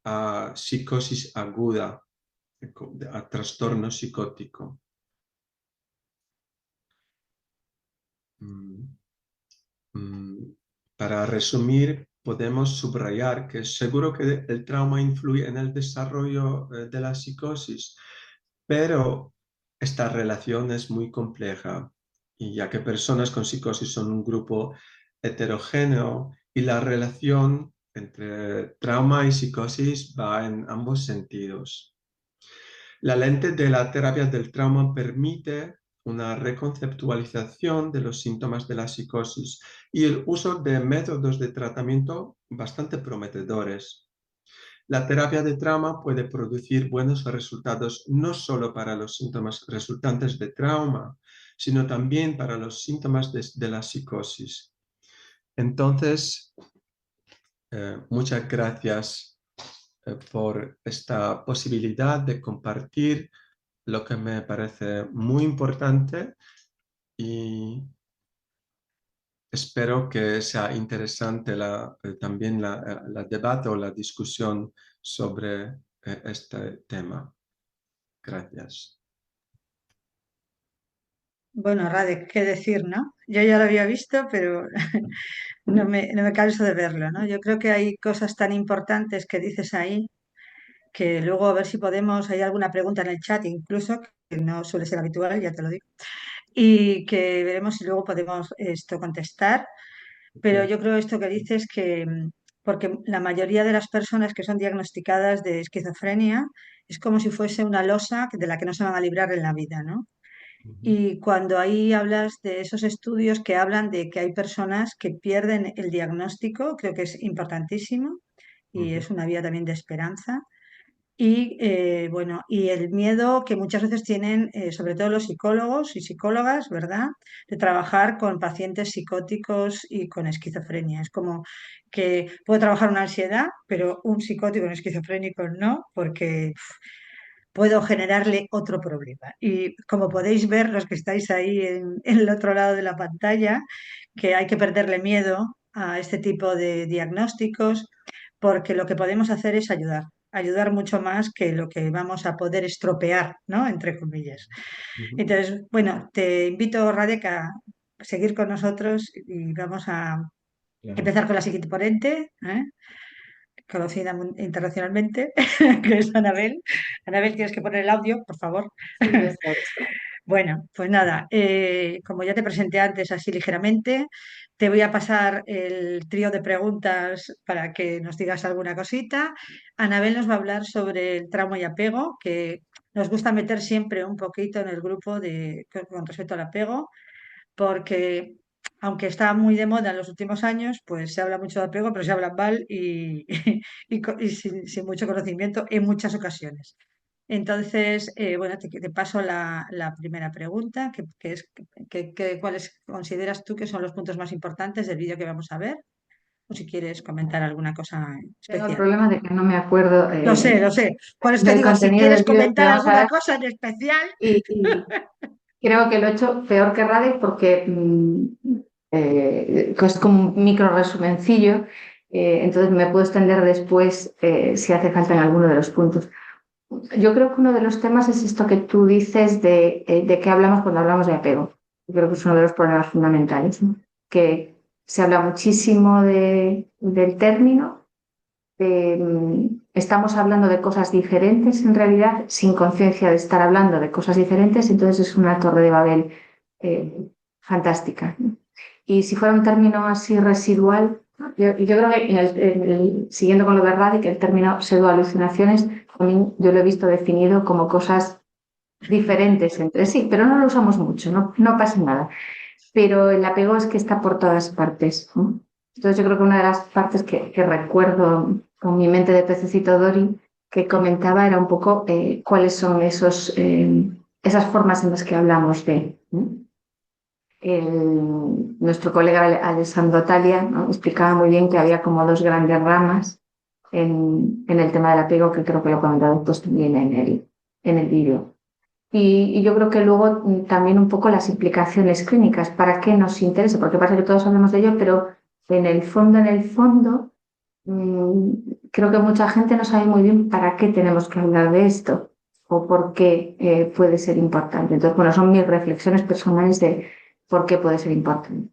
a psicosis aguda, a trastorno psicótico. Para resumir, podemos subrayar que seguro que el trauma influye en el desarrollo de la psicosis, pero esta relación es muy compleja, y ya que personas con psicosis son un grupo heterogéneo y la relación entre trauma y psicosis va en ambos sentidos. La lente de la terapia del trauma permite una reconceptualización de los síntomas de la psicosis y el uso de métodos de tratamiento bastante prometedores. La terapia de trauma puede producir buenos resultados no solo para los síntomas resultantes de trauma, sino también para los síntomas de la psicosis. Entonces, muchas gracias por esta posibilidad de compartir lo que me parece muy importante y espero que sea interesante también la debate o la discusión sobre este tema. Gracias. Bueno, Radek, qué decir, ¿no? Yo ya lo había visto, pero no me canso de verlo, ¿no? Yo creo que hay cosas tan importantes que dices ahí que luego a ver si podemos, hay alguna pregunta en el chat incluso, que no suele ser habitual, ya te lo digo, y que veremos si luego podemos esto contestar. Pero yo creo esto que dices que, porque la mayoría de las personas que son diagnosticadas de esquizofrenia es como si fuese una losa de la que no se van a librar en la vida, ¿no? Y cuando ahí hablas de esos estudios que hablan de que hay personas que pierden el diagnóstico, creo que es importantísimo y es una vía también de esperanza. Y bueno, y el miedo que muchas veces tienen, sobre todo los psicólogos y psicólogas, ¿verdad? De trabajar con pacientes psicóticos y con esquizofrenia. Es como que puedo trabajar una ansiedad, pero un psicótico, un esquizofrénico no, porque puedo generarle otro problema. Y como podéis ver, los que estáis ahí en el otro lado de la pantalla, que hay que perderle miedo a este tipo de diagnósticos, porque lo que podemos hacer es ayudar, ayudar mucho más que lo que vamos a poder estropear, ¿no? Entre comillas. Ujú. Entonces, bueno, te invito, Radek, a seguir con nosotros y vamos a Claro. empezar con la siguiente ponente, ¿eh? Conocida internacionalmente, que es Anabel. Anabel, tienes que poner el audio, por favor. Sí, ya está, ya está. Bueno, pues nada, como ya te presenté antes así ligeramente, te voy a pasar el trío de preguntas para que nos digas alguna cosita. Anabel nos va a hablar sobre el trauma y apego, que nos gusta meter siempre un poquito en el grupo con respecto al apego, porque aunque está muy de moda en los últimos años, pues se habla mucho de apego, pero se habla mal y sin mucho conocimiento en muchas ocasiones. Entonces, bueno, te paso la primera pregunta, que es ¿cuáles consideras tú que son los puntos más importantes del vídeo que vamos a ver? O si quieres comentar alguna cosa Tengo el especial. problema de que no me acuerdo Lo sé, lo sé. Por eso te del digo, si contenido quieres del vídeo que comentar vamos a alguna ver cosa en especial. y creo que lo he hecho peor que Radek porque es como un micro resumencillo, entonces me puedo extender después si hace falta en alguno de los puntos. Yo creo que uno de los temas es esto que tú dices de qué hablamos cuando hablamos de apego. Yo creo que es uno de los problemas fundamentales, ¿no? Que se habla muchísimo del término, estamos hablando de cosas diferentes en realidad, sin conciencia de estar hablando de cosas diferentes, entonces es una torre de Babel fantástica, ¿no? Y si fuera un término así residual, yo creo que siguiendo con lo de Radek, el término pseudoalucinaciones, también yo lo he visto definido como cosas diferentes entre sí, pero no lo usamos mucho, no pasa nada. Pero el apego es que está por todas partes, ¿no? Entonces yo creo que una de las partes que recuerdo con mi mente de pececito Dory que comentaba era un poco cuáles son esas formas en las que hablamos de, ¿no? Nuestro colega Alessandro Talia, ¿no?, explicaba muy bien que había como dos grandes ramas en el tema del apego, que creo que lo he comentado pues también en el vídeo. Y yo creo que luego también un poco las implicaciones clínicas, para qué nos interesa, porque parece que todos sabemos de ello, pero en el fondo, mm, creo que mucha gente no sabe muy bien para qué tenemos que hablar de esto o por qué puede ser importante. Entonces, bueno, son mis reflexiones personales de por qué puede ser importante.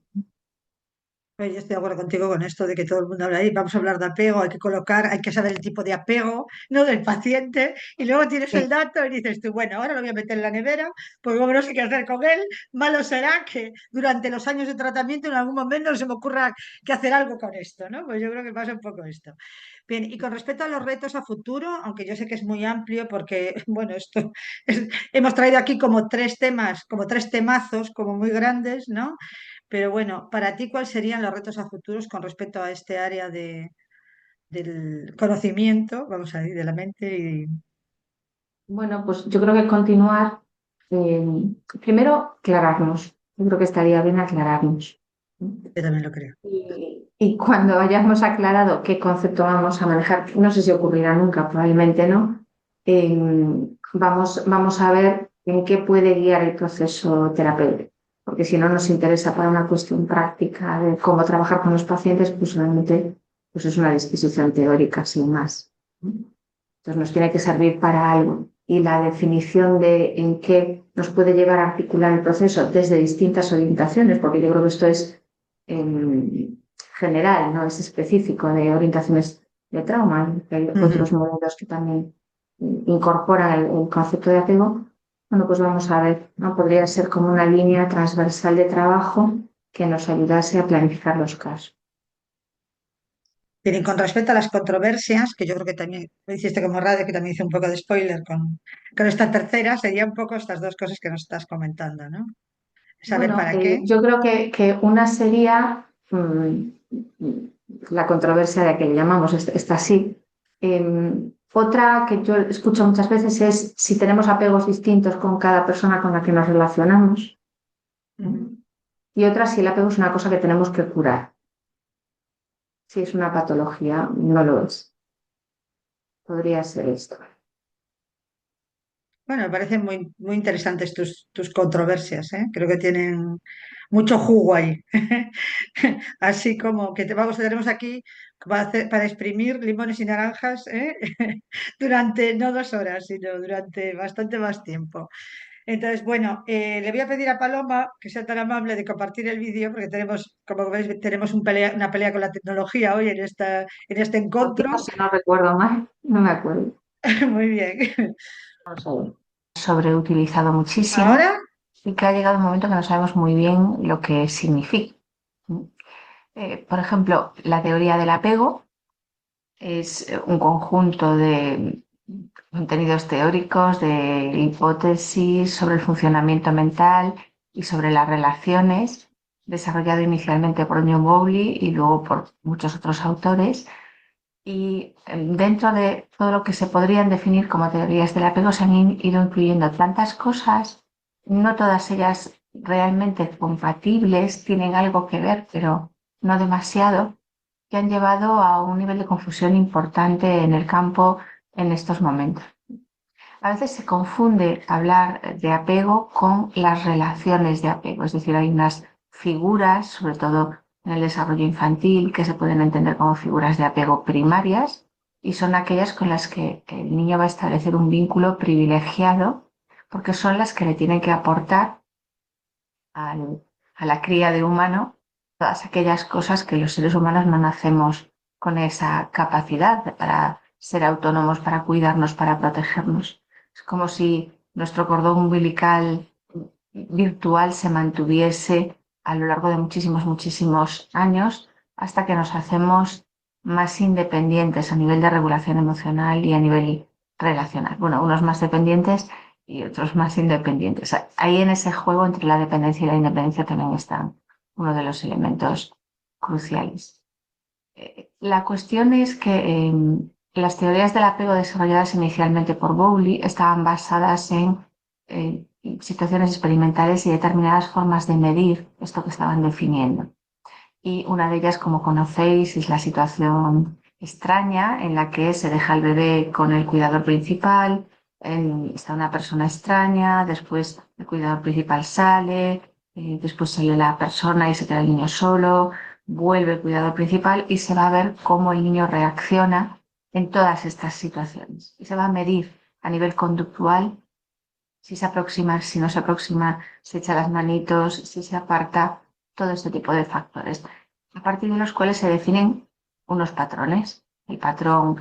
Pues yo estoy de acuerdo contigo con esto de que todo el mundo habla ahí, vamos a hablar de apego, hay que colocar, hay que saber el tipo de apego, no del paciente, y luego tienes el Sí. dato y dices tú, bueno, ahora lo voy a meter en la nevera, pues luego no sé qué hacer con él, malo será que durante los años de tratamiento en algún momento se me ocurra que hacer algo con esto, ¿no? Pues yo creo que pasa un poco esto. Bien, y con respecto a los retos a futuro, aunque yo sé que es muy amplio porque, bueno, hemos traído aquí como tres temas, como tres temazos, como muy grandes, ¿no? Pero bueno, para ti, ¿cuáles serían los retos a futuros con respecto a este área del conocimiento, vamos a decir, de la mente? Bueno, pues yo creo que continuar, eh, primero aclararnos. Yo creo que estaría bien aclararnos. Yo también lo creo. Y cuando hayamos aclarado qué concepto vamos a manejar, no sé si ocurrirá nunca, probablemente no, vamos a ver en qué puede guiar el proceso terapéutico. Porque si no nos interesa para una cuestión práctica de cómo trabajar con los pacientes, pues realmente pues es una disquisición teórica sin más, ¿no? Entonces nos tiene que servir para algo. Y la definición de en qué nos puede llevar a articular el proceso desde distintas orientaciones, porque yo creo que esto es general, no es específico de orientaciones de trauma. Hay Ujú. otros modelos que también incorporan el concepto de apego. Bueno, pues vamos a ver, ¿no? Podría ser como una línea transversal de trabajo que nos ayudase a planificar los casos. Bien, y con respecto a las controversias, que yo creo que también lo hiciste como radio, que también hice un poco de spoiler con esta tercera, serían un poco estas dos cosas que nos estás comentando, ¿no? Saber Bueno, para qué. yo creo que una sería la controversia de que le llamamos esta sí, Otra que yo escucho muchas veces es si tenemos apegos distintos con cada persona con la que nos relacionamos. Y otra si el apego es una cosa que tenemos que curar. Si es una patología, no lo es. Podría ser esto. Bueno, me parecen muy interesantes tus controversias, ¿eh? Creo que tienen mucho jugo ahí. Así como que tenemos aquí para exprimir limones y naranjas, ¿eh? Durante no 2 horas, sino durante bastante más tiempo. Entonces, bueno, le voy a pedir a Paloma que sea tan amable de compartir el vídeo, porque tenemos, como veis, tenemos una pelea con la tecnología hoy en este Contigo, encuentro. si no recuerdo mal, no me acuerdo. Muy bien. Vamos a ver. Sobreutilizado muchísimo Ahora, y que ha llegado un momento que no sabemos muy bien lo que significa. Por ejemplo, la teoría del apego es un conjunto de contenidos teóricos, de hipótesis sobre el funcionamiento mental y sobre las relaciones, desarrollado inicialmente por John Bowlby y luego por muchos otros autores. Y dentro de todo lo que se podrían definir como teorías del apego se han ido incluyendo tantas cosas, no todas ellas realmente compatibles, tienen algo que ver, pero no demasiado, que han llevado a un nivel de confusión importante en el campo en estos momentos. A veces se confunde hablar de apego con las relaciones de apego, es decir, hay unas figuras, sobre todo en el desarrollo infantil, que se pueden entender como figuras de apego primarias y son aquellas con las que el niño va a establecer un vínculo privilegiado porque son las que le tienen que aportar a la cría de humano todas aquellas cosas que los seres humanos no nacemos con esa capacidad para ser autónomos, para cuidarnos, para protegernos. Es como si nuestro cordón umbilical virtual se mantuviese a lo largo de muchísimos años hasta que nos hacemos más independientes a nivel de regulación emocional y a nivel relacional. Bueno, unos más dependientes y otros más independientes. Ahí en ese juego entre la dependencia y la independencia también están uno de los elementos cruciales. La cuestión es que las teorías del apego desarrolladas inicialmente por Bowlby estaban basadas en situaciones experimentales y determinadas formas de medir esto que estaban definiendo. Y una de ellas, como conocéis, es la situación extraña en la que se deja al bebé con el cuidador principal, está una persona extraña, después el cuidador principal sale, después sale la persona y se queda el niño solo, vuelve el cuidador principal y se va a ver cómo el niño reacciona en todas estas situaciones. Y se va a medir a nivel conductual si se aproxima, si no se aproxima, si echa las manitos, si se aparta, todo este tipo de factores, a partir de los cuales se definen unos patrones. El patrón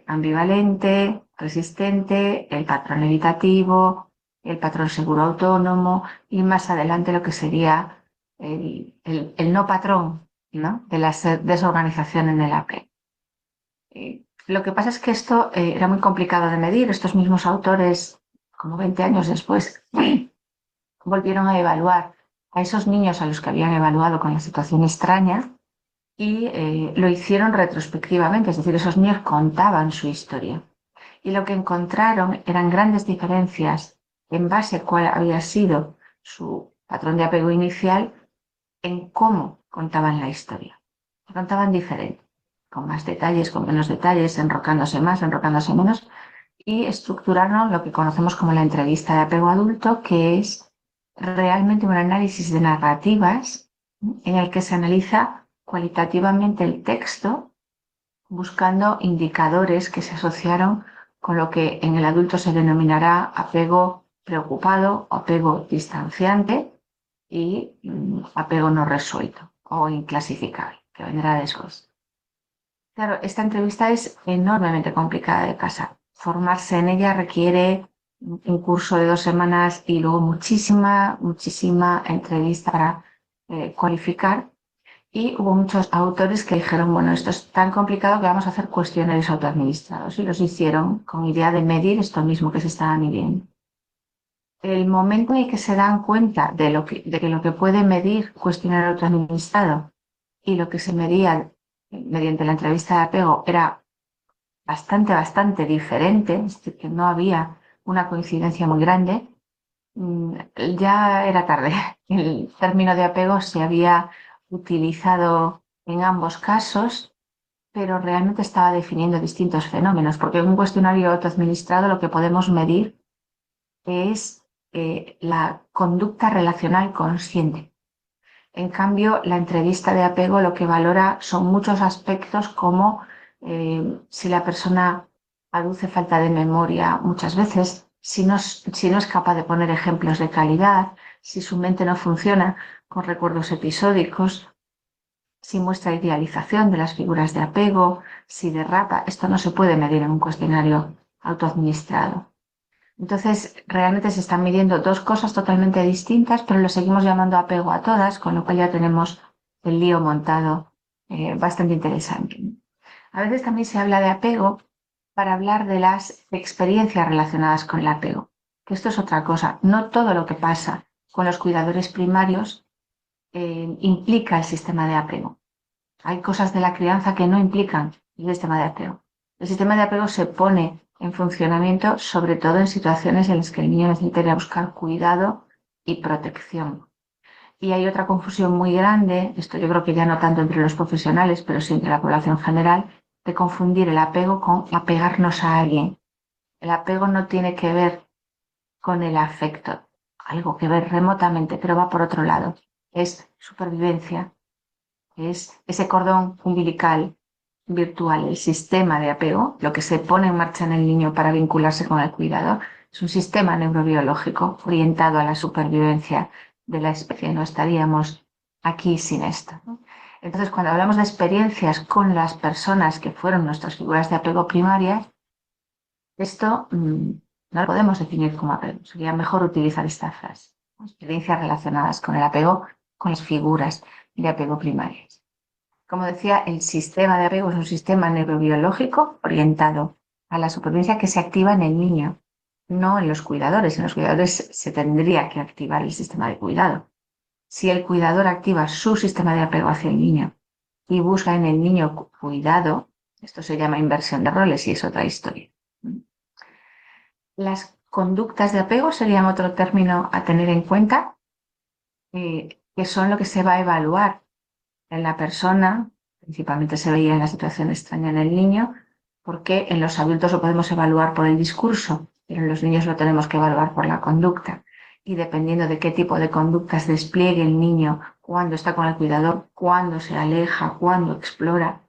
ambivalente, resistente, el patrón evitativo, el patrón seguro autónomo y más adelante lo que sería el no patrón, ¿no? De la desorganización en el apego. Lo que pasa es que esto era muy complicado de medir. Estos mismos autores, como 20 años después, volvieron a evaluar a esos niños a los que habían evaluado con la situación extraña y lo hicieron retrospectivamente, es decir, esos niños contaban su historia. Y lo que encontraron eran grandes diferencias en base a cuál había sido su patrón de apego inicial en cómo contaban la historia. La contaban diferente, con más detalles, con menos detalles, enrocándose más, enrocándose menos, y estructuraron lo que conocemos como la entrevista de apego adulto, que es realmente un análisis de narrativas en el que se analiza cualitativamente el texto, buscando indicadores que se asociaron con lo que en el adulto se denominará apego preocupado, apego distanciante y apego no resuelto o inclasificable, que vendrá después. Claro, esta entrevista es enormemente complicada de pasar. Formarse en ella requiere un curso de 2 semanas y luego muchísima entrevista para cualificar. Y hubo muchos autores que dijeron, bueno, esto es tan complicado que vamos a hacer cuestionarios autoadministrados. Y los hicieron con idea de medir esto mismo que se estaba midiendo. El momento en el que se dan cuenta de que lo que puede medir cuestionario autoadministrado y lo que se medía mediante la entrevista de apego era bastante diferente, es decir, que no había una coincidencia muy grande, ya era tarde. El término de apego se había utilizado en ambos casos, pero realmente estaba definiendo distintos fenómenos, porque en un cuestionario autoadministrado lo que podemos medir es la conducta relacional consciente. En cambio, la entrevista de apego lo que valora son muchos aspectos como si la persona aduce falta de memoria muchas veces, si no es capaz de poner ejemplos de calidad, si su mente no funciona con recuerdos episódicos, si muestra idealización de las figuras de apego, si derrapa. Esto no se puede medir en un cuestionario autoadministrado. Entonces, realmente se están midiendo dos cosas totalmente distintas, pero lo seguimos llamando apego a todas, con lo cual ya tenemos el lío montado, bastante interesante. A veces también se habla de apego para hablar de las experiencias relacionadas con el apego, que esto es otra cosa. No todo lo que pasa con los cuidadores primarios implica el sistema de apego. Hay cosas de la crianza que no implican el sistema de apego. El sistema de apego se pone en funcionamiento sobre todo en situaciones en las que el niño necesita buscar cuidado y protección. Y hay otra confusión muy grande, esto yo creo que ya no tanto entre los profesionales, pero sí entre la población general, de confundir el apego con apegarnos a alguien. El apego no tiene que ver con el afecto, algo que ver remotamente, pero va por otro lado. Es supervivencia, es ese cordón umbilical virtual, el sistema de apego, lo que se pone en marcha en el niño para vincularse con el cuidador, es un sistema neurobiológico orientado a la supervivencia de la especie. No estaríamos aquí sin esto. Entonces, cuando hablamos de experiencias con las personas que fueron nuestras figuras de apego primarias, esto no lo podemos definir como apego. Sería mejor utilizar esta frase. Experiencias relacionadas con el apego, con las figuras de apego primarias. Como decía, el sistema de apego es un sistema neurobiológico orientado a la supervivencia que se activa en el niño, no en los cuidadores. En los cuidadores se tendría que activar el sistema de cuidado. Si el cuidador activa su sistema de apego hacia el niño y busca en el niño cuidado, esto se llama inversión de roles y es otra historia. Las conductas de apego serían otro término a tener en cuenta, que son lo que se va a evaluar en la persona, principalmente se veía en la situación extraña en el niño, porque en los adultos lo podemos evaluar por el discurso, pero en los niños lo tenemos que evaluar por la conducta. Y dependiendo de qué tipo de conductas despliegue el niño, cuándo está con el cuidador, cuándo se aleja, cuándo explora,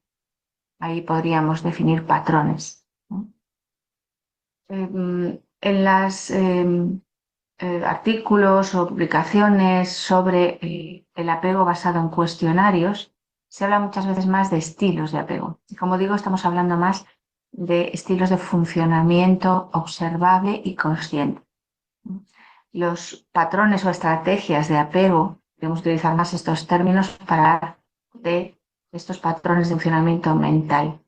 ahí podríamos definir patrones. En los artículos o publicaciones sobre el apego basado en cuestionarios, se habla muchas veces más de estilos de apego. Y como digo, estamos hablando más de estilos de funcionamiento observable y consciente. Los patrones o estrategias de apego, debemos utilizar más estos términos para hablar de estos patrones de funcionamiento mental.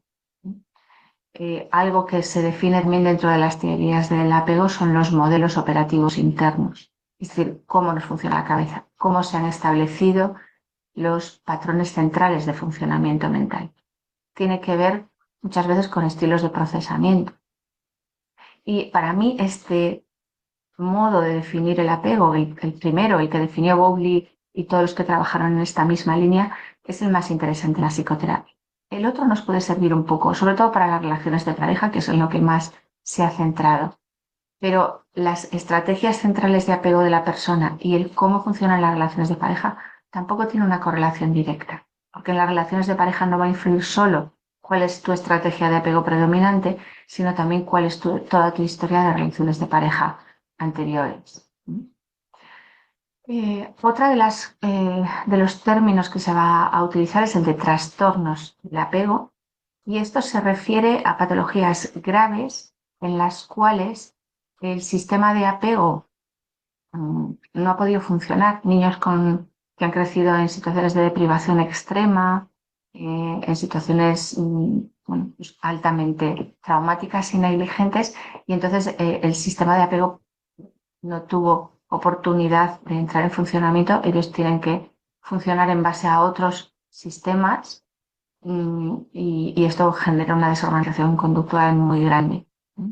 Algo que se define también dentro de las teorías del apego son los modelos operativos internos, es decir, cómo nos funciona la cabeza, cómo se han establecido los patrones centrales de funcionamiento mental. Tiene que ver muchas veces con estilos de procesamiento. Y para mí este modo de definir el apego, el primero, el que definió Bowlby y todos los que trabajaron en esta misma línea, es el más interesante en la psicoterapia. El otro nos puede servir un poco, sobre todo para las relaciones de pareja, que es en lo que más se ha centrado. Pero las estrategias centrales de apego de la persona y el cómo funcionan las relaciones de pareja tampoco tiene una correlación directa, porque en las relaciones de pareja no va a influir solo cuál es tu estrategia de apego predominante, sino también cuál es toda tu historia de relaciones de pareja anteriores. Otra de los términos que se va a utilizar es el de trastornos del apego, y esto se refiere a patologías graves en las cuales el sistema de apego no ha podido funcionar. Niños que han crecido en situaciones de deprivación extrema, en situaciones pues altamente traumáticas y negligentes, y entonces el sistema de apego no tuvo oportunidad de entrar en funcionamiento. Ellos tienen que funcionar en base a otros sistemas y esto genera una desorganización conductual muy grande.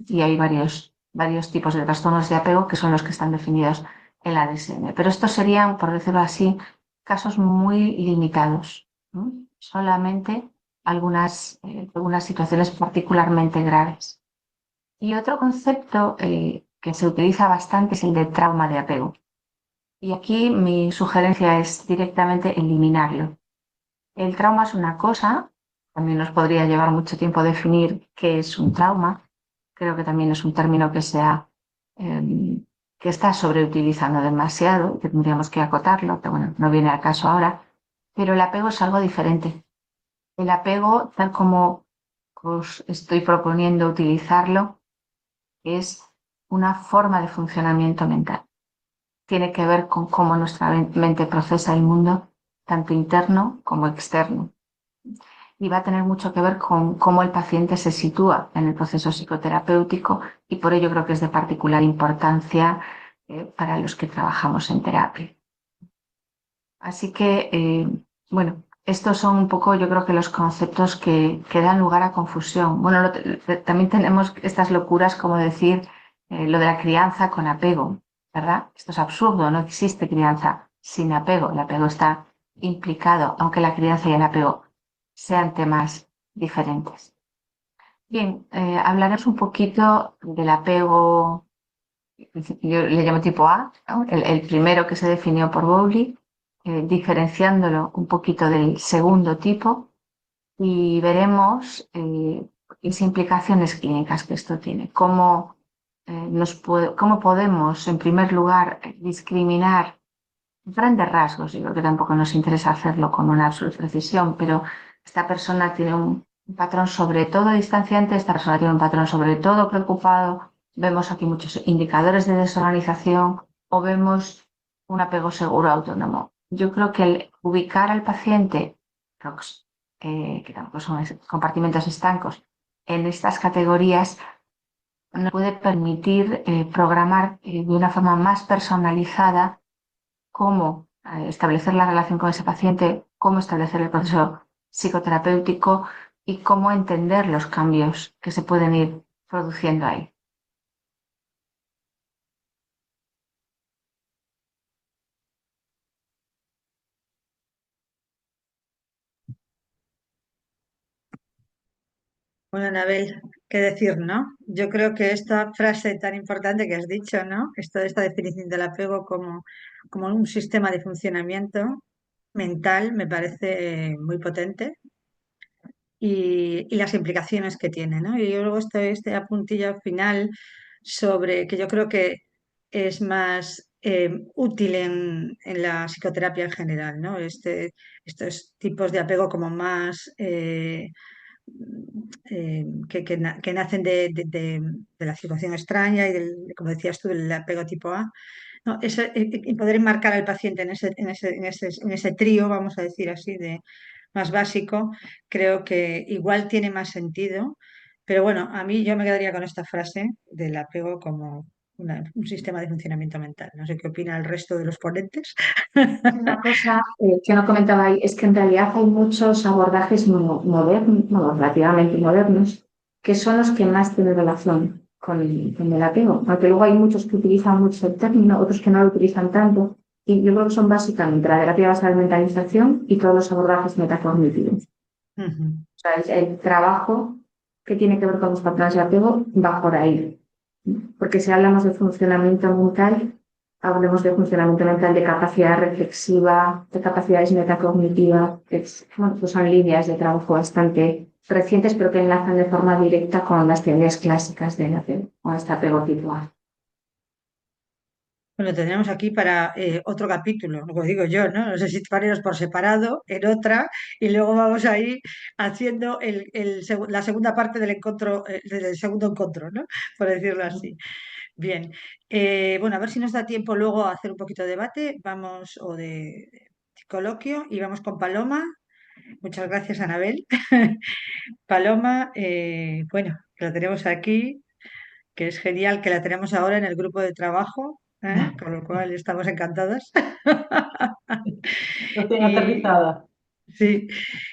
Y hay varios tipos de trastornos de apego que son los que están definidos en la DSM. Pero estos serían, por decirlo así, casos muy limitados. Solamente algunas situaciones particularmente graves. Y otro concepto que se utiliza bastante es el de trauma de apego. Y aquí mi sugerencia es directamente eliminarlo. El trauma es una cosa, también nos podría llevar mucho tiempo definir qué es un trauma. Creo que también es un término que está sobreutilizando demasiado, que tendríamos que acotarlo, pero bueno, no viene al caso ahora. Pero el apego es algo diferente. El apego, tal como os estoy proponiendo utilizarlo, es una forma de funcionamiento mental. Tiene que ver con cómo nuestra mente procesa el mundo, tanto interno como externo. Y va a tener mucho que ver con cómo el paciente se sitúa en el proceso psicoterapéutico y por ello creo que es de particular importancia para los que trabajamos en terapia. Así que, bueno, estos son un poco, yo creo que los conceptos que dan lugar a confusión. Bueno, también tenemos estas locuras como decir lo de la crianza con apego, ¿verdad? Esto es absurdo, no existe crianza sin apego. El apego está implicado, aunque la crianza y el apego sean temas diferentes. Bien, hablaremos un poquito del apego, yo le llamo tipo A, ¿no? El primero que se definió por Bowlby, diferenciándolo un poquito del segundo tipo y veremos las implicaciones clínicas que esto tiene, cómo podemos, en primer lugar, discriminar grandes rasgos. Yo creo que tampoco nos interesa hacerlo con una absoluta precisión, pero esta persona tiene un patrón sobre todo distanciante, esta persona tiene un patrón sobre todo preocupado, vemos aquí muchos indicadores de desorganización o vemos un apego seguro autónomo. Yo creo que el ubicar al paciente, que tampoco son compartimentos estancos, en estas categorías nos puede permitir programar de una forma más personalizada cómo establecer la relación con ese paciente, cómo establecer el proceso psicoterapéutico y cómo entender los cambios que se pueden ir produciendo ahí. Bueno, Anabel, qué decir, ¿no? Yo creo que esta frase tan importante que has dicho, ¿no? Esta definición del apego como un sistema de funcionamiento mental me parece muy potente y las implicaciones que tiene, ¿no? Y yo luego este apuntillo final sobre que yo creo que es más útil en la psicoterapia en general, ¿no? Estos tipos de apego como más que nacen de la situación extraña y como decías tú, del apego tipo A. No, y poder enmarcar al paciente en ese trío, vamos a decir así, más básico, creo que igual tiene más sentido. Pero bueno, a mí yo me quedaría con esta frase del apego como un sistema de funcionamiento mental. No sé qué opina el resto de los ponentes. Una cosa que no comentaba ahí es que en realidad hay muchos abordajes modernos, bueno, relativamente modernos, que son los que más tienen relación con el apego, aunque luego hay muchos que utilizan mucho el término, otros que no lo utilizan tanto, y yo creo que son básicamente la terapia basada en mentalización y todos los abordajes metacognitivos. Ujú. O sea, el trabajo que tiene que ver con los patrones de apego va por ahí. Porque si hablamos de funcionamiento mental, hablemos de funcionamiento mental de capacidad reflexiva, de capacidades metacognitivas, bueno, pues son líneas de trabajo bastante recientes, pero que enlazan de forma directa con las teorías clásicas del apego, con este apego tipo A. Bueno, tendremos aquí para otro capítulo, como digo yo, ¿no? No sé si para irnos por separado, en otra, y luego vamos a ir haciendo la segunda parte del segundo encuentro, ¿no? Por decirlo así. Bien. Bueno, a ver si nos da tiempo luego a hacer un poquito de debate, vamos, o de coloquio, y vamos con Paloma. Muchas gracias, Anabel. Paloma, bueno, que la tenemos aquí, que es genial que la tenemos ahora en el grupo de trabajo, con lo cual estamos encantadas. Recién Y aterrizada. Sí,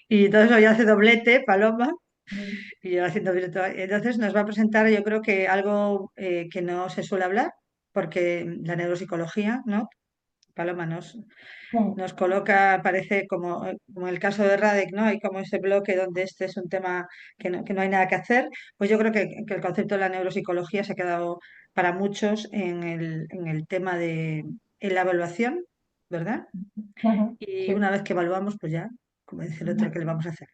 y entonces hoy hace doblete, Paloma, Mm. y yo haciendo directo. Entonces nos va a presentar, yo creo que algo que no se suele hablar, porque la neuropsicología, ¿no? Paloma Mm. nos coloca, parece como el caso de Radek, ¿no? Hay como ese bloque donde este es un tema que no hay nada que hacer. Pues yo creo que el concepto de la neuropsicología se ha quedado para muchos en el tema en la evaluación, ¿verdad? Ujú. Y Sí. una vez que evaluamos, pues ya, como dice el otro, ¿qué le vamos a hacer?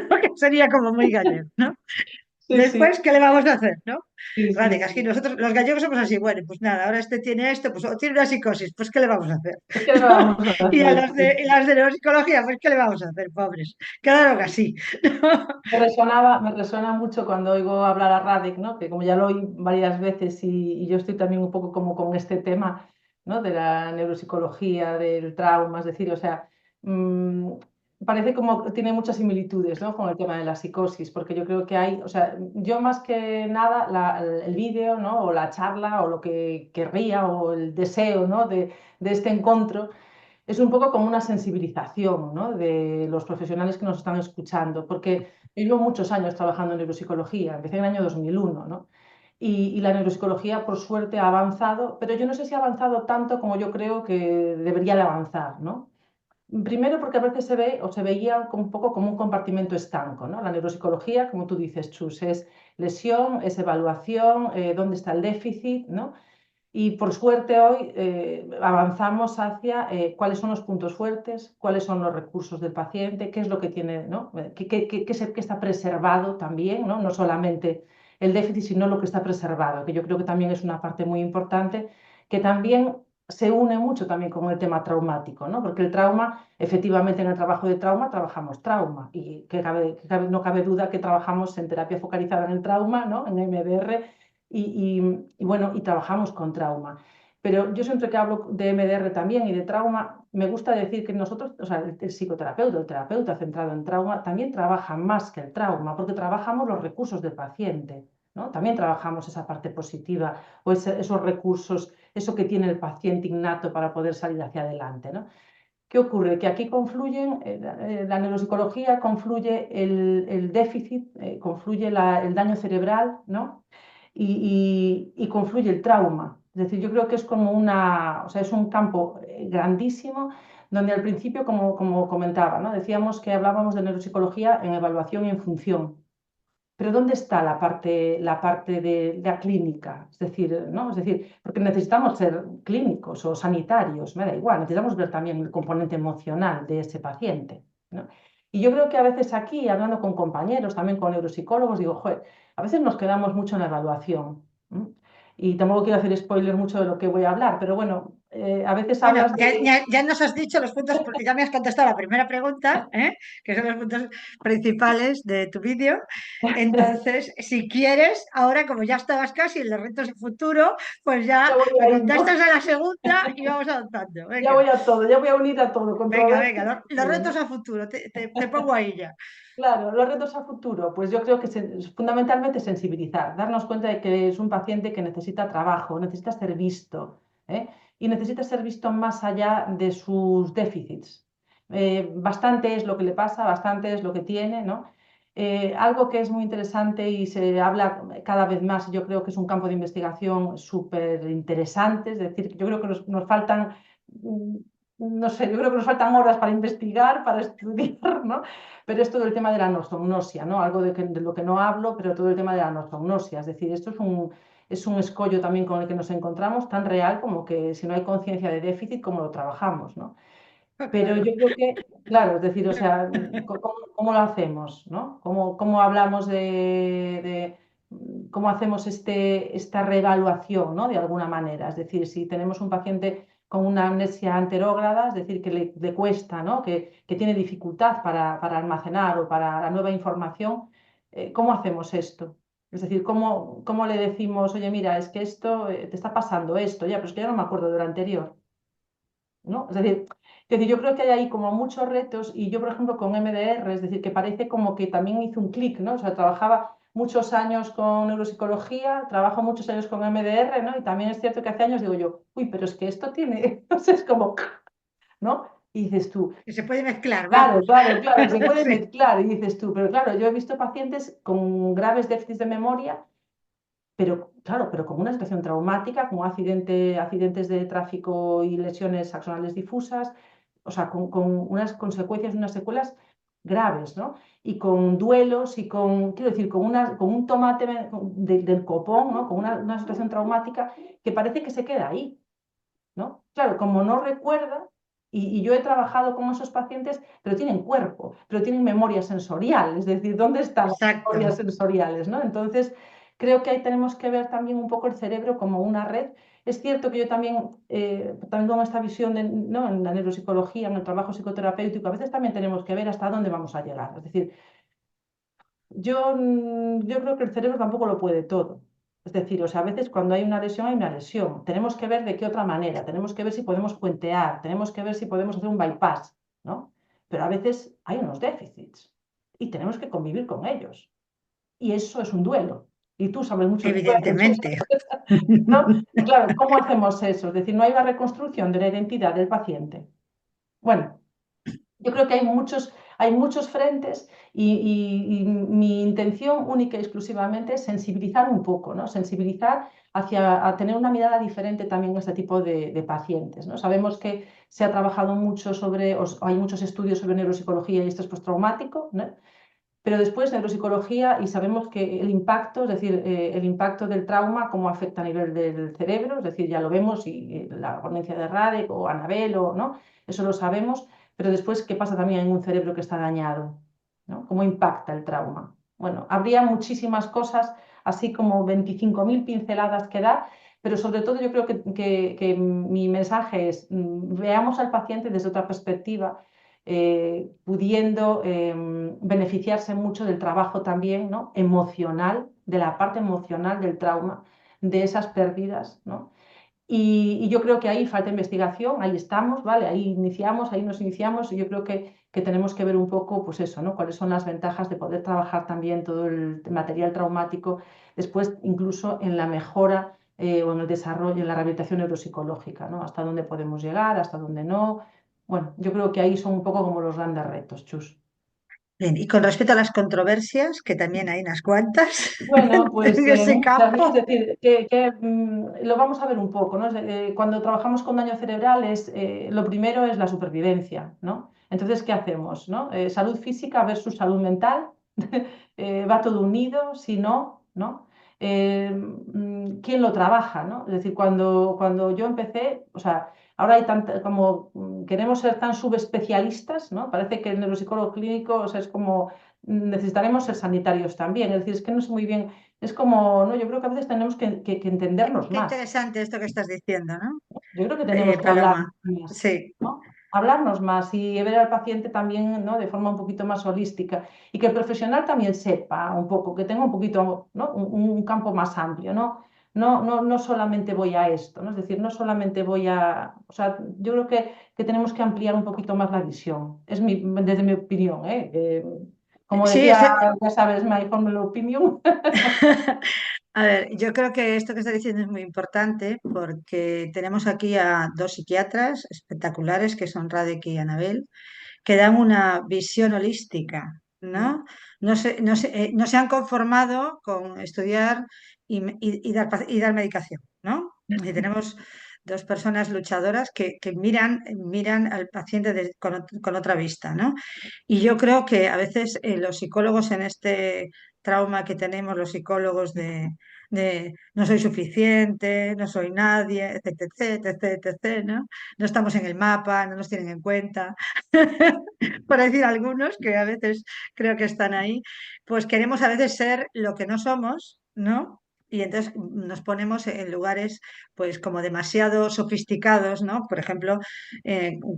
Porque sería como muy gallego, ¿no? Sí, sí, Después, ¿qué le vamos a hacer, no? sí, sí, Vale, que aquí sí. nosotros, los gallegos somos así, bueno, pues nada, ahora este tiene esto, pues o tiene una psicosis, pues ¿qué le vamos a hacer? ¿Qué le vamos a Y a hacer? y las de neuropsicología, pues ¿qué le vamos a hacer, pobres? Quedaron así. Me resuena mucho cuando oigo hablar a Radek, ¿no? Que como ya lo oí varias veces y yo estoy también un poco como con este tema, ¿no? De la neuropsicología, del trauma, es decir, o sea, mm, parece como que tiene muchas similitudes, ¿no? Con el tema de la psicosis, porque yo creo que hay, o sea, yo más que nada el vídeo, ¿no? O la charla o lo que querría o el deseo, ¿no? De este encuentro es un poco como una sensibilización, ¿no? De los profesionales que nos están escuchando, porque yo llevo muchos años trabajando en neuropsicología, empecé en el año 2001, ¿no? Y la neuropsicología, por suerte, ha avanzado, pero yo no sé si ha avanzado tanto como yo creo que debería de avanzar, ¿no? Primero porque a veces se ve o se veía como un poco como un compartimento estanco, ¿no? La neuropsicología, como tú dices, Chus, es lesión, es evaluación, dónde está el déficit, ¿no? Y por suerte hoy avanzamos hacia cuáles son los puntos fuertes, cuáles son los recursos del paciente, qué es lo que tiene, ¿no? Qué está preservado también, ¿no? No solamente el déficit, sino lo que está preservado, que yo creo que también es una parte muy importante, que también se une mucho también con el tema traumático, ¿no? Porque el trauma, efectivamente en el trabajo de trauma trabajamos trauma y no cabe duda que trabajamos en terapia focalizada en el trauma, ¿no? En MDR y bueno, y trabajamos con trauma. Pero yo siempre que hablo de MDR también y de trauma, me gusta decir que nosotros, o sea, el psicoterapeuta, el terapeuta centrado en trauma, también trabaja más que el trauma, porque trabajamos los recursos del paciente, ¿no? También trabajamos esa parte positiva o esos recursos, eso que tiene el paciente innato para poder salir hacia adelante, ¿no? ¿Qué ocurre? Que aquí confluyen, la neuropsicología confluye el déficit, confluye el daño cerebral, ¿no? Y confluye el trauma. Es decir, yo creo que es como o sea, es un campo grandísimo donde al principio, como comentaba, ¿no? Decíamos que hablábamos de neuropsicología en evaluación y en función. Pero ¿dónde está la parte de la clínica? Es decir, ¿no? Es decir, porque necesitamos ser clínicos o sanitarios, me da igual, necesitamos ver también el componente emocional de ese paciente, ¿no? Y yo creo que a veces aquí, hablando con compañeros, también con neuropsicólogos, digo, joder, a veces nos quedamos mucho en la evaluación. ¿M? Y tampoco quiero hacer spoiler mucho de lo que voy a hablar, pero bueno, a veces Bueno, hablas de... ya nos has dicho los puntos, porque ya me has contestado la primera pregunta, ¿eh? Que son los puntos principales de tu vídeo. Entonces, si quieres, ahora como ya estabas casi en los retos de futuro, pues Ya ya voy me ahí, ¿no? contestas a la segunda y vamos avanzando. Ya Venga, voy a todo, ya voy a unir a todo, venga, controversia. venga, los retos a futuro, te pongo ahí ya. Claro, los retos a futuro, pues yo creo que fundamentalmente sensibilizar, darnos cuenta de que es un paciente que necesita trabajo, necesita ser visto, ¿eh? Y necesita ser visto más allá de sus déficits. Bastante es lo que le pasa, bastante es lo que tiene, ¿no? Algo que es muy interesante y se habla cada vez más, yo creo que es un campo de investigación súper interesante, es decir, yo creo que nos faltan, mm, no sé, yo creo que nos faltan horas para investigar, para estudiar, ¿no? Pero es todo el tema de la nosognosia, ¿no? Algo de lo que no hablo, pero todo el tema de la nosognosia. Es decir, esto es un escollo también con el que nos encontramos, tan real como que si no hay conciencia de déficit, ¿cómo lo trabajamos, ¿no? Pero Claro. yo creo que, claro, es decir, o sea, ¿cómo lo hacemos, ¿no? ¿Cómo hablamos cómo hacemos esta reevaluación, ¿no? De alguna manera. Es decir, si tenemos un paciente con una amnesia anterógrada, es decir, que le cuesta, ¿no? Que tiene dificultad para almacenar o para la nueva información, ¿cómo hacemos esto? Es decir, ¿cómo le decimos, oye, mira, es que esto, te está pasando esto, ya, pero es que yo no me acuerdo de lo anterior, ¿no? Es decir, yo creo que hay ahí como muchos retos y yo, por ejemplo, con MDR, es decir, que parece como que también hizo un clic, ¿no? O sea, trabajaba muchos años con neuropsicología, trabajo muchos años con MDR, ¿no? Y también es cierto que hace años digo yo, uy, pero es que esto tiene, entonces es como, ¿no? Y dices tú, Que se puede mezclar, claro, vamos. claro, se puede Sí. mezclar. Y dices tú, pero claro, yo he visto pacientes con graves déficits de memoria, pero claro, pero con una situación traumática, con accidentes de tráfico y lesiones axonales difusas, o sea, con unas consecuencias, unas secuelas graves, ¿no? Y con duelos y quiero decir, con un tomate del copón, ¿no? Con una situación traumática que parece que se queda ahí, ¿no? Claro, como no recuerda, y yo he trabajado con esos pacientes, pero tienen cuerpo, pero tienen memoria sensorial, es decir, ¿dónde están las Exacto. memorias sensoriales, ¿no? Entonces, creo que ahí tenemos que ver también un poco el cerebro como una red. Es cierto que yo también con esta visión ¿no? En la neuropsicología, en el trabajo psicoterapéutico, a veces también tenemos que ver hasta dónde vamos a llegar. Es decir, yo creo que el cerebro tampoco lo puede todo. Es decir, o sea, a veces cuando hay una lesión, hay una lesión. Tenemos que ver de qué otra manera, tenemos que ver si podemos puentear, tenemos que ver si podemos hacer un bypass, ¿no? Pero a veces hay unos déficits y tenemos que convivir con ellos. Y eso es un duelo. Y tú sabes mucho de duelos, Evidentemente. ¿no? Y claro, ¿cómo hacemos eso? Es decir, no hay una reconstrucción de la identidad del paciente. Bueno, yo creo que hay muchos frentes y mi intención única y exclusivamente es sensibilizar un poco, ¿no? Sensibilizar a tener una mirada diferente también a este tipo de pacientes, ¿no? Sabemos que se ha trabajado mucho hay muchos estudios sobre neuropsicología y estrés postraumático, ¿no? Pero después neuropsicología y sabemos que el impacto, es decir, el impacto del trauma, cómo afecta a nivel del cerebro, es decir, ya lo vemos, y la ponencia de Radek o Anabel, ¿no? Eso lo sabemos, pero después, ¿qué pasa también en un cerebro que está dañado? ¿No? ¿Cómo impacta el trauma? Bueno, habría muchísimas cosas, así como 25.000 pinceladas que dar, pero sobre todo yo creo que mi mensaje es, veamos al paciente desde otra perspectiva, pudiendo beneficiarse mucho del trabajo también, ¿no? Emocional, de la parte emocional del trauma, de esas pérdidas, ¿no? Y yo creo que ahí falta investigación, ahí estamos, ¿vale? Ahí nos iniciamos, y yo creo que tenemos que ver un poco, pues eso, ¿no? Cuáles son las ventajas de poder trabajar también todo el material traumático, después incluso en la mejora o en el desarrollo, en la rehabilitación neuropsicológica, ¿no? Hasta dónde podemos llegar, hasta dónde no. Bueno, yo creo que ahí son un poco como los grandes retos, Chus. Bien, y con respecto a las controversias, que también hay unas cuantas Bueno, pues en ese muchas, ¿no? Es campo. decir, lo vamos a ver un poco, ¿no? Cuando trabajamos con daño cerebral lo primero es la supervivencia, ¿no? Entonces, ¿qué hacemos, no? Salud física versus salud mental, va todo unido, si no, ¿no? ¿Quién lo trabaja, no? Es decir, cuando yo empecé, o sea, ahora hay tanta, como queremos ser tan subespecialistas, ¿no? Parece que el neuropsicólogo clínico, o sea, es como necesitaremos ser sanitarios también. Es decir, es que no sé muy bien, es como, no, yo creo que a veces tenemos que entendernos Qué más. interesante esto que estás diciendo, ¿no? Yo creo que tenemos que hablar Paloma. más, Sí, ¿no? Hablarnos más y ver al paciente también, ¿no? De forma un poquito más holística, y que el profesional también sepa un poco, que tenga un poquito, ¿no? Un campo más amplio, ¿no? No solamente voy a esto, ¿no? Es decir, no solamente voy a... O sea, yo creo que tenemos que ampliar un poquito más la visión. Desde mi opinión, ¿eh? Como sí, decía, ya sabes, my humble opinion. a ver, yo creo que esto que está diciendo es muy importante porque tenemos aquí a dos psiquiatras espectaculares que son Radek y Anabel, que dan una visión holística, ¿no? No se han conformado con estudiar y dar medicación, ¿no? Y tenemos dos personas luchadoras que miran al paciente con otra vista, ¿no? Y yo creo que a veces los psicólogos en este trauma que tenemos, los psicólogos de no soy suficiente, no soy nadie, etc, etc, etc, ¿no? No estamos en el mapa, no nos tienen en cuenta, por decir algunos que a veces creo que están ahí, pues queremos a veces ser lo que no somos, ¿no? Y entonces nos ponemos en lugares pues como demasiado sofisticados, ¿no? Por ejemplo,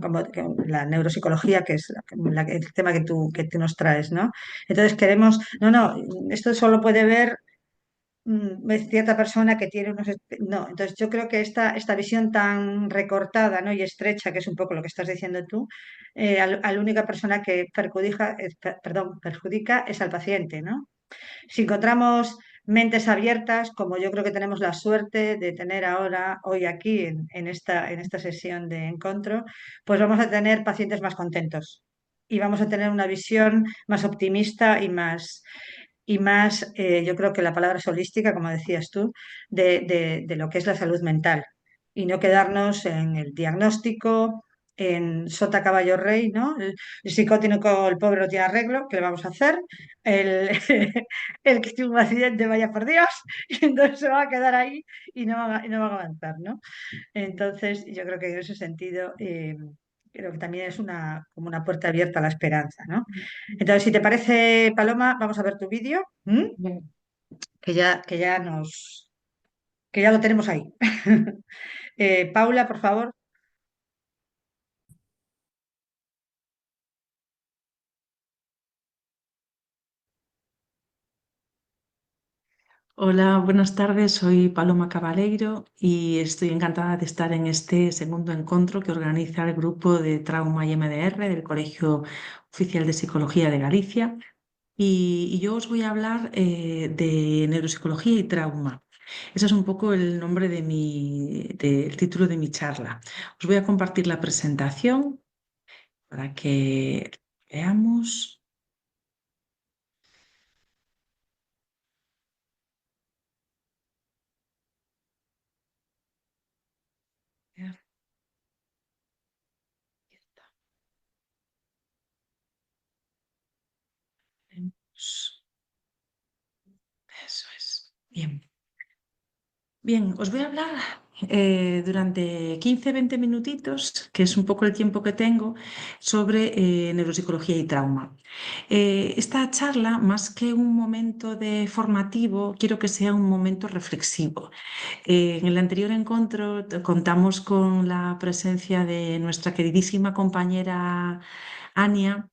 como la neuropsicología, que es el tema que tú nos traes, ¿no? Entonces queremos, no, esto solo puede ver cierta persona que tiene unos... No, entonces yo creo que esta visión tan recortada, ¿no? Y estrecha, que es un poco lo que estás diciendo tú, a la única persona que perjudica es al paciente, ¿no? Si encontramos mentes abiertas, como yo creo que tenemos la suerte de tener ahora, hoy aquí, en esta sesión de encuentro, pues vamos a tener pacientes más contentos y vamos a tener una visión más optimista y más, yo creo que la palabra es holística, como decías tú, de lo que es la salud mental y no quedarnos en el diagnóstico, en sota caballo rey, ¿no? El psicótico, el pobre no tiene arreglo, ¿qué le vamos a hacer? El, el que tiene un accidente, vaya por Dios, y entonces se va a quedar ahí y no va a avanzar, ¿no? Entonces, yo creo que en ese sentido, creo que también es como una puerta abierta a la esperanza, ¿no? Entonces, si te parece, Paloma, vamos a ver tu vídeo, ¿m? Bien. Que ya lo tenemos ahí. Paula, por favor. Hola, buenas tardes. Soy Paloma Cabaleiro y estoy encantada de estar en este segundo encuentro que organiza el grupo de Trauma y MDR del Colegio Oficial de Psicología de Galicia. Y yo os voy a hablar de neuropsicología y trauma. Ese es un poco el nombre del título de mi charla. Os voy a compartir la presentación para que veamos. Eso es. Bien. Bien, os voy a hablar durante 15-20 minutitos, que es un poco el tiempo que tengo, sobre neuropsicología y trauma. Esta charla, más que un momento de formativo, quiero que sea un momento reflexivo. En el anterior encuentro contamos con la presencia de nuestra queridísima compañera Ania,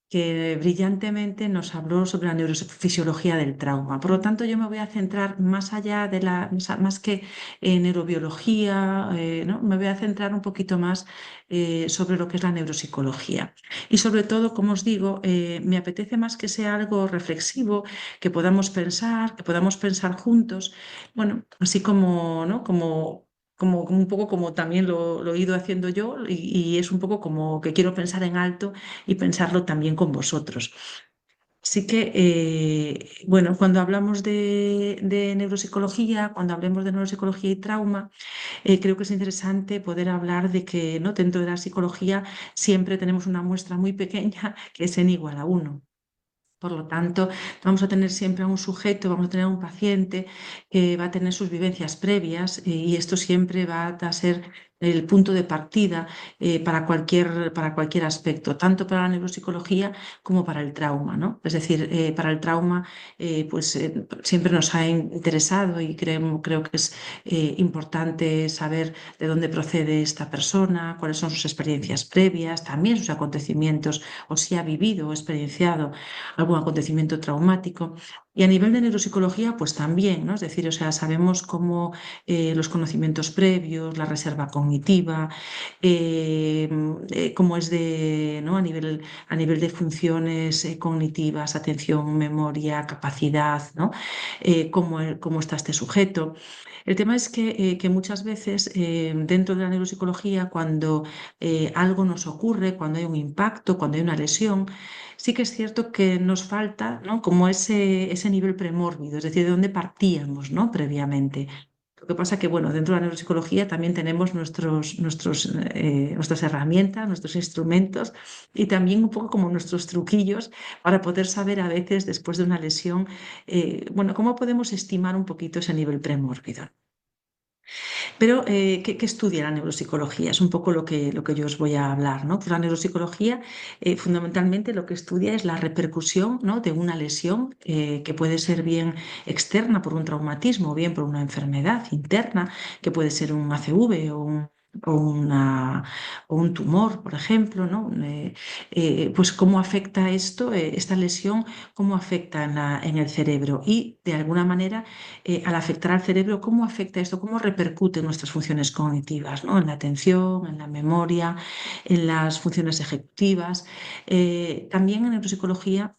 que brillantemente nos habló sobre la neurofisiología del trauma. Por lo tanto, yo me voy a centrar más allá de más que neurobiología, ¿no? Me voy a centrar un poquito más sobre lo que es la neuropsicología. Y sobre todo, como os digo, me apetece más que sea algo reflexivo, que podamos pensar juntos, bueno, así como, ¿no? Como un poco como también lo he ido haciendo yo y es un poco como que quiero pensar en alto y pensarlo también con vosotros. Así que, bueno, cuando hablamos de neuropsicología, cuando hablemos de neuropsicología y trauma, creo que es interesante poder hablar de que, ¿no? Dentro de la psicología siempre tenemos una muestra muy pequeña que es n = 1. Por lo tanto, vamos a tener siempre a un sujeto, vamos a tener a un paciente que va a tener sus vivencias previas y esto siempre va a ser el punto de partida para cualquier aspecto, tanto para la neuropsicología como para el trauma, ¿no? Es decir, para el trauma siempre nos ha interesado y creo que es importante saber de dónde procede esta persona, cuáles son sus experiencias previas, también sus acontecimientos o si ha vivido o experienciado algún acontecimiento traumático. Y a nivel de neuropsicología, pues también, ¿no? Es decir, o sea, sabemos cómo los conocimientos previos, la reserva cognitiva, cómo es ¿no? A nivel de funciones cognitivas, atención, memoria, capacidad, ¿no? Cómo está este sujeto. El tema es que muchas veces dentro de la neuropsicología, cuando algo nos ocurre, cuando hay un impacto, cuando hay una lesión, sí que es cierto que nos falta, ¿no? Como ese nivel premórbido, es decir, de dónde partíamos, ¿no? Previamente. Lo que pasa que, bueno, dentro de la neuropsicología también tenemos nuestras herramientas, nuestros instrumentos y también un poco como nuestros truquillos para poder saber a veces, después de una lesión, bueno, cómo podemos estimar un poquito ese nivel premórbido. Pero, ¿qué estudia la neuropsicología? Es un poco lo que yo os voy a hablar, ¿no? Pues la neuropsicología, fundamentalmente, lo que estudia es la repercusión, ¿no? De una lesión que puede ser bien externa por un traumatismo o bien por una enfermedad interna, que puede ser un ACV o o un tumor, por ejemplo, ¿no? Pues cómo afecta esto, esta lesión, cómo afecta en el cerebro y, de alguna manera, al afectar al cerebro, cómo afecta esto, cómo repercute en nuestras funciones cognitivas, ¿no? En la atención, en la memoria, en las funciones ejecutivas. También en neuropsicología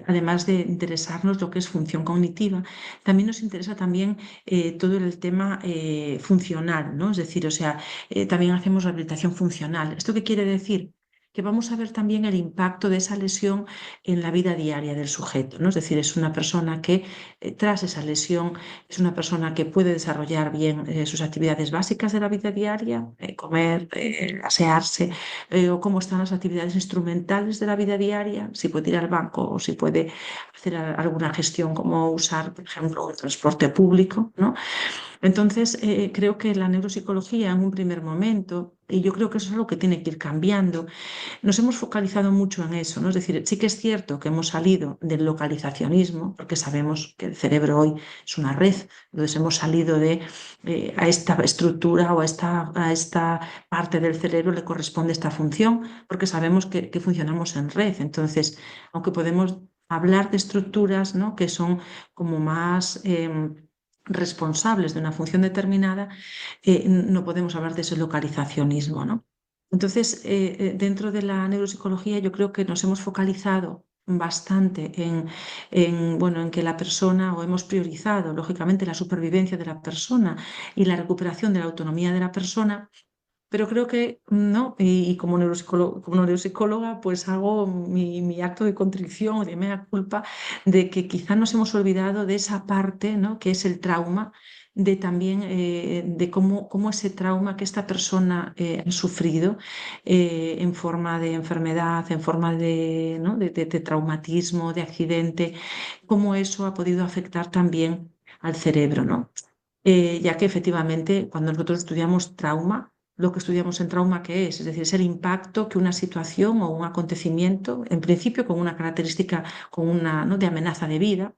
además de interesarnos lo que es función cognitiva, también nos interesa también todo el tema funcional, ¿no? Es decir, o sea, también hacemos rehabilitación funcional. ¿Esto qué quiere decir? Que vamos a ver también el impacto de esa lesión en la vida diaria del sujeto, ¿no? Es decir, es una persona que tras esa lesión es una persona que puede desarrollar bien sus actividades básicas de la vida diaria, comer, asearse, o cómo están las actividades instrumentales de la vida diaria, si puede ir al banco o si puede hacer alguna gestión como usar, por ejemplo, el transporte público, ¿no? Entonces, creo que la neuropsicología en un primer momento, y yo creo que eso es algo que tiene que ir cambiando, nos hemos focalizado mucho en eso, ¿no? Es decir, sí que es cierto que hemos salido del localizacionismo, porque sabemos que el cerebro hoy es una red, entonces hemos salido de a esta estructura o a esta parte del cerebro le corresponde esta función, porque sabemos que funcionamos en red. Entonces, aunque podemos hablar de estructuras, ¿no?, que son como más responsables de una función determinada, no podemos hablar de ese localizacionismo, ¿no? Entonces, dentro de la neuropsicología yo creo que nos hemos focalizado bastante bueno, en que la persona, o hemos priorizado, lógicamente, la supervivencia de la persona y la recuperación de la autonomía de la persona, pero creo que no, y como neuropsicóloga, pues hago mi acto de contrición o de mea culpa de que quizá nos hemos olvidado de esa parte, ¿no?, que es el trauma, de también de cómo ese trauma que esta persona ha sufrido en forma de enfermedad, en forma de, ¿no?, de traumatismo, de accidente, cómo eso ha podido afectar también al cerebro, ¿no? Ya que efectivamente cuando nosotros estudiamos trauma, lo que estudiamos en trauma, ¿qué es? Es decir, es el impacto que una situación o un acontecimiento, en principio con una característica, con una, ¿no?, de amenaza de vida,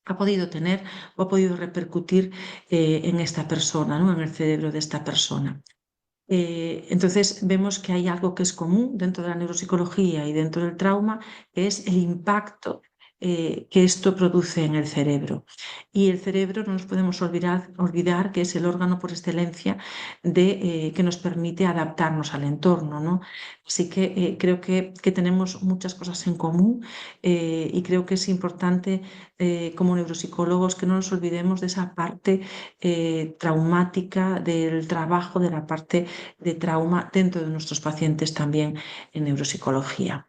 ha podido tener o ha podido repercutir en esta persona, ¿no?, en el cerebro de esta persona. Entonces vemos que hay algo que es común dentro de la neuropsicología y dentro del trauma, que es el impacto que esto produce en el cerebro. Y el cerebro no nos podemos olvidar que es el órgano por excelencia que nos permite adaptarnos al entorno, ¿no? Así que creo que tenemos muchas cosas en común, y creo que es importante como neuropsicólogos que no nos olvidemos de esa parte traumática del trabajo, de la parte de trauma dentro de nuestros pacientes también en neuropsicología.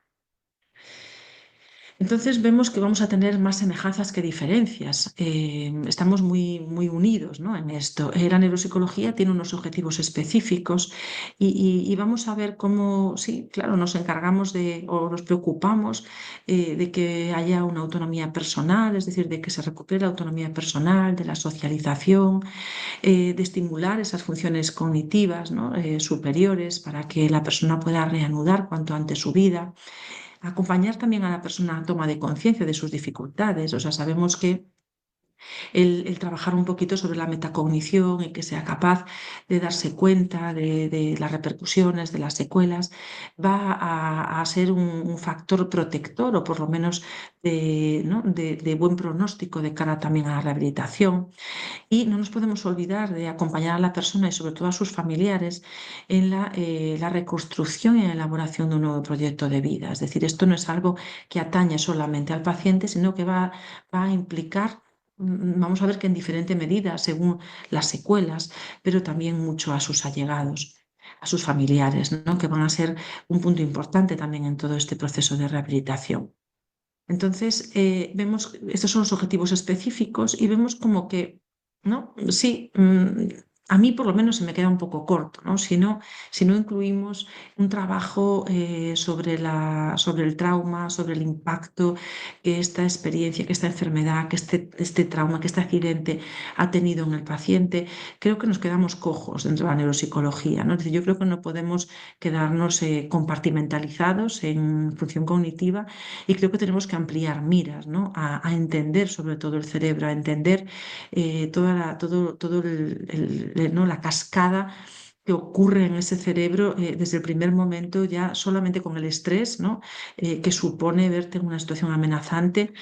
Entonces vemos que vamos a tener más semejanzas que diferencias. Estamos muy unidos, ¿no?, en esto. La neuropsicología tiene unos objetivos específicos y vamos a ver cómo, sí, claro, nos encargamos o nos preocupamos de que haya una autonomía personal, es decir, de que se recupere la autonomía personal, de la socialización, de estimular esas funciones cognitivas, ¿no?, superiores, para que la persona pueda reanudar cuanto antes su vida. Acompañar también a la persona a toma de conciencia de sus dificultades. O sea, sabemos que el trabajar un poquito sobre la metacognición y que sea capaz de darse cuenta de las repercusiones, de las secuelas, va a ser un factor protector, o por lo menos ¿no?, de buen pronóstico de cara también a la rehabilitación. Y no nos podemos olvidar de acompañar a la persona y sobre todo a sus familiares en la reconstrucción y en la elaboración de un nuevo proyecto de vida. Es decir, esto no es algo que atañe solamente al paciente, sino que va a implicar, vamos a ver que en diferente medida, según las secuelas, pero también mucho a sus allegados, a sus familiares, ¿no?, que van a ser un punto importante también en todo este proceso de rehabilitación. Entonces, vemos, estos son los objetivos específicos y vemos como que, ¿no? Sí, a mí por lo menos se me queda un poco corto, ¿no? Si no incluimos un trabajo sobre el trauma, sobre el impacto que esta experiencia, que esta enfermedad, que este trauma, que este accidente ha tenido en el paciente, creo que nos quedamos cojos dentro de la neuropsicología, ¿no? Es decir, yo creo que no podemos quedarnos compartimentalizados en función cognitiva, y creo que tenemos que ampliar miras, ¿no?, a entender sobre todo el cerebro, a entender ¿no?, la cascada que ocurre en ese cerebro desde el primer momento, ya solamente con el estrés, ¿no?, que supone verte en una situación amenazante.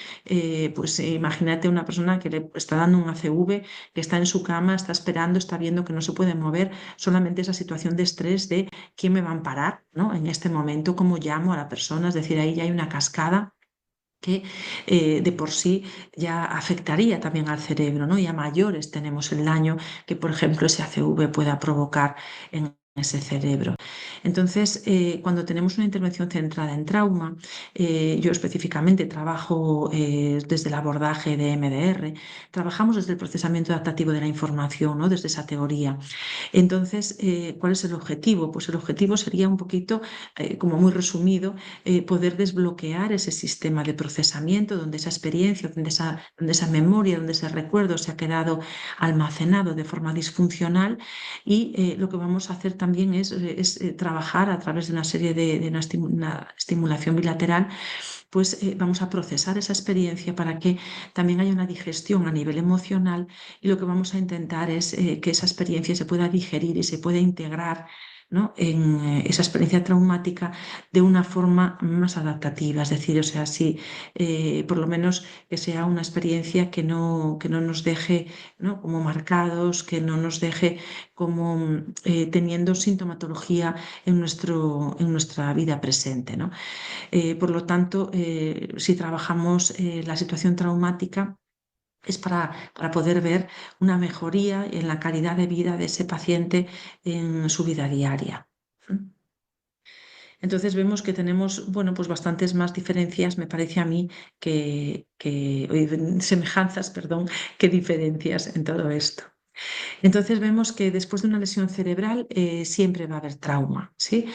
Pues imagínate una persona que le está dando un ACV, que está en su cama, está esperando, está viendo que no se puede mover, solamente esa situación de estrés de quién me va a amparar, ¿no?, en este momento, cómo llamo a la persona. Es decir, ahí ya hay una cascada que de por sí ya afectaría también al cerebro, ¿no? Y a mayores tenemos el daño que, por ejemplo, ese ACV pueda provocar en ese cerebro. Entonces, cuando tenemos una intervención centrada en trauma, yo específicamente trabajo desde el abordaje de MDR, trabajamos desde el procesamiento adaptativo de la información, ¿no? Desde esa teoría. Entonces, ¿cuál es el objetivo? Pues el objetivo sería un poquito, como muy resumido, poder desbloquear ese sistema de procesamiento donde esa experiencia, donde esa memoria, donde ese recuerdo se ha quedado almacenado de forma disfuncional y lo que vamos a hacer también es trabajar a través de una serie de una estimulación bilateral, pues vamos a procesar esa experiencia para que también haya una digestión a nivel emocional y lo que vamos a intentar es que esa experiencia se pueda digerir y se pueda integrar, ¿no? en esa experiencia traumática de una forma más adaptativa, es decir, o sea, sí, por lo menos que sea una experiencia que no nos deje, ¿no? como marcados, que no nos deje como teniendo sintomatología en nuestra vida presente, ¿no? Por lo tanto, si trabajamos la situación traumática, es para poder ver una mejoría en la calidad de vida de ese paciente en su vida diaria. Entonces vemos que tenemos, bueno, pues bastantes más diferencias, me parece a mí, semejanzas, perdón, que diferencias en todo esto. Entonces vemos que después de una lesión cerebral siempre va a haber trauma, ¿sí?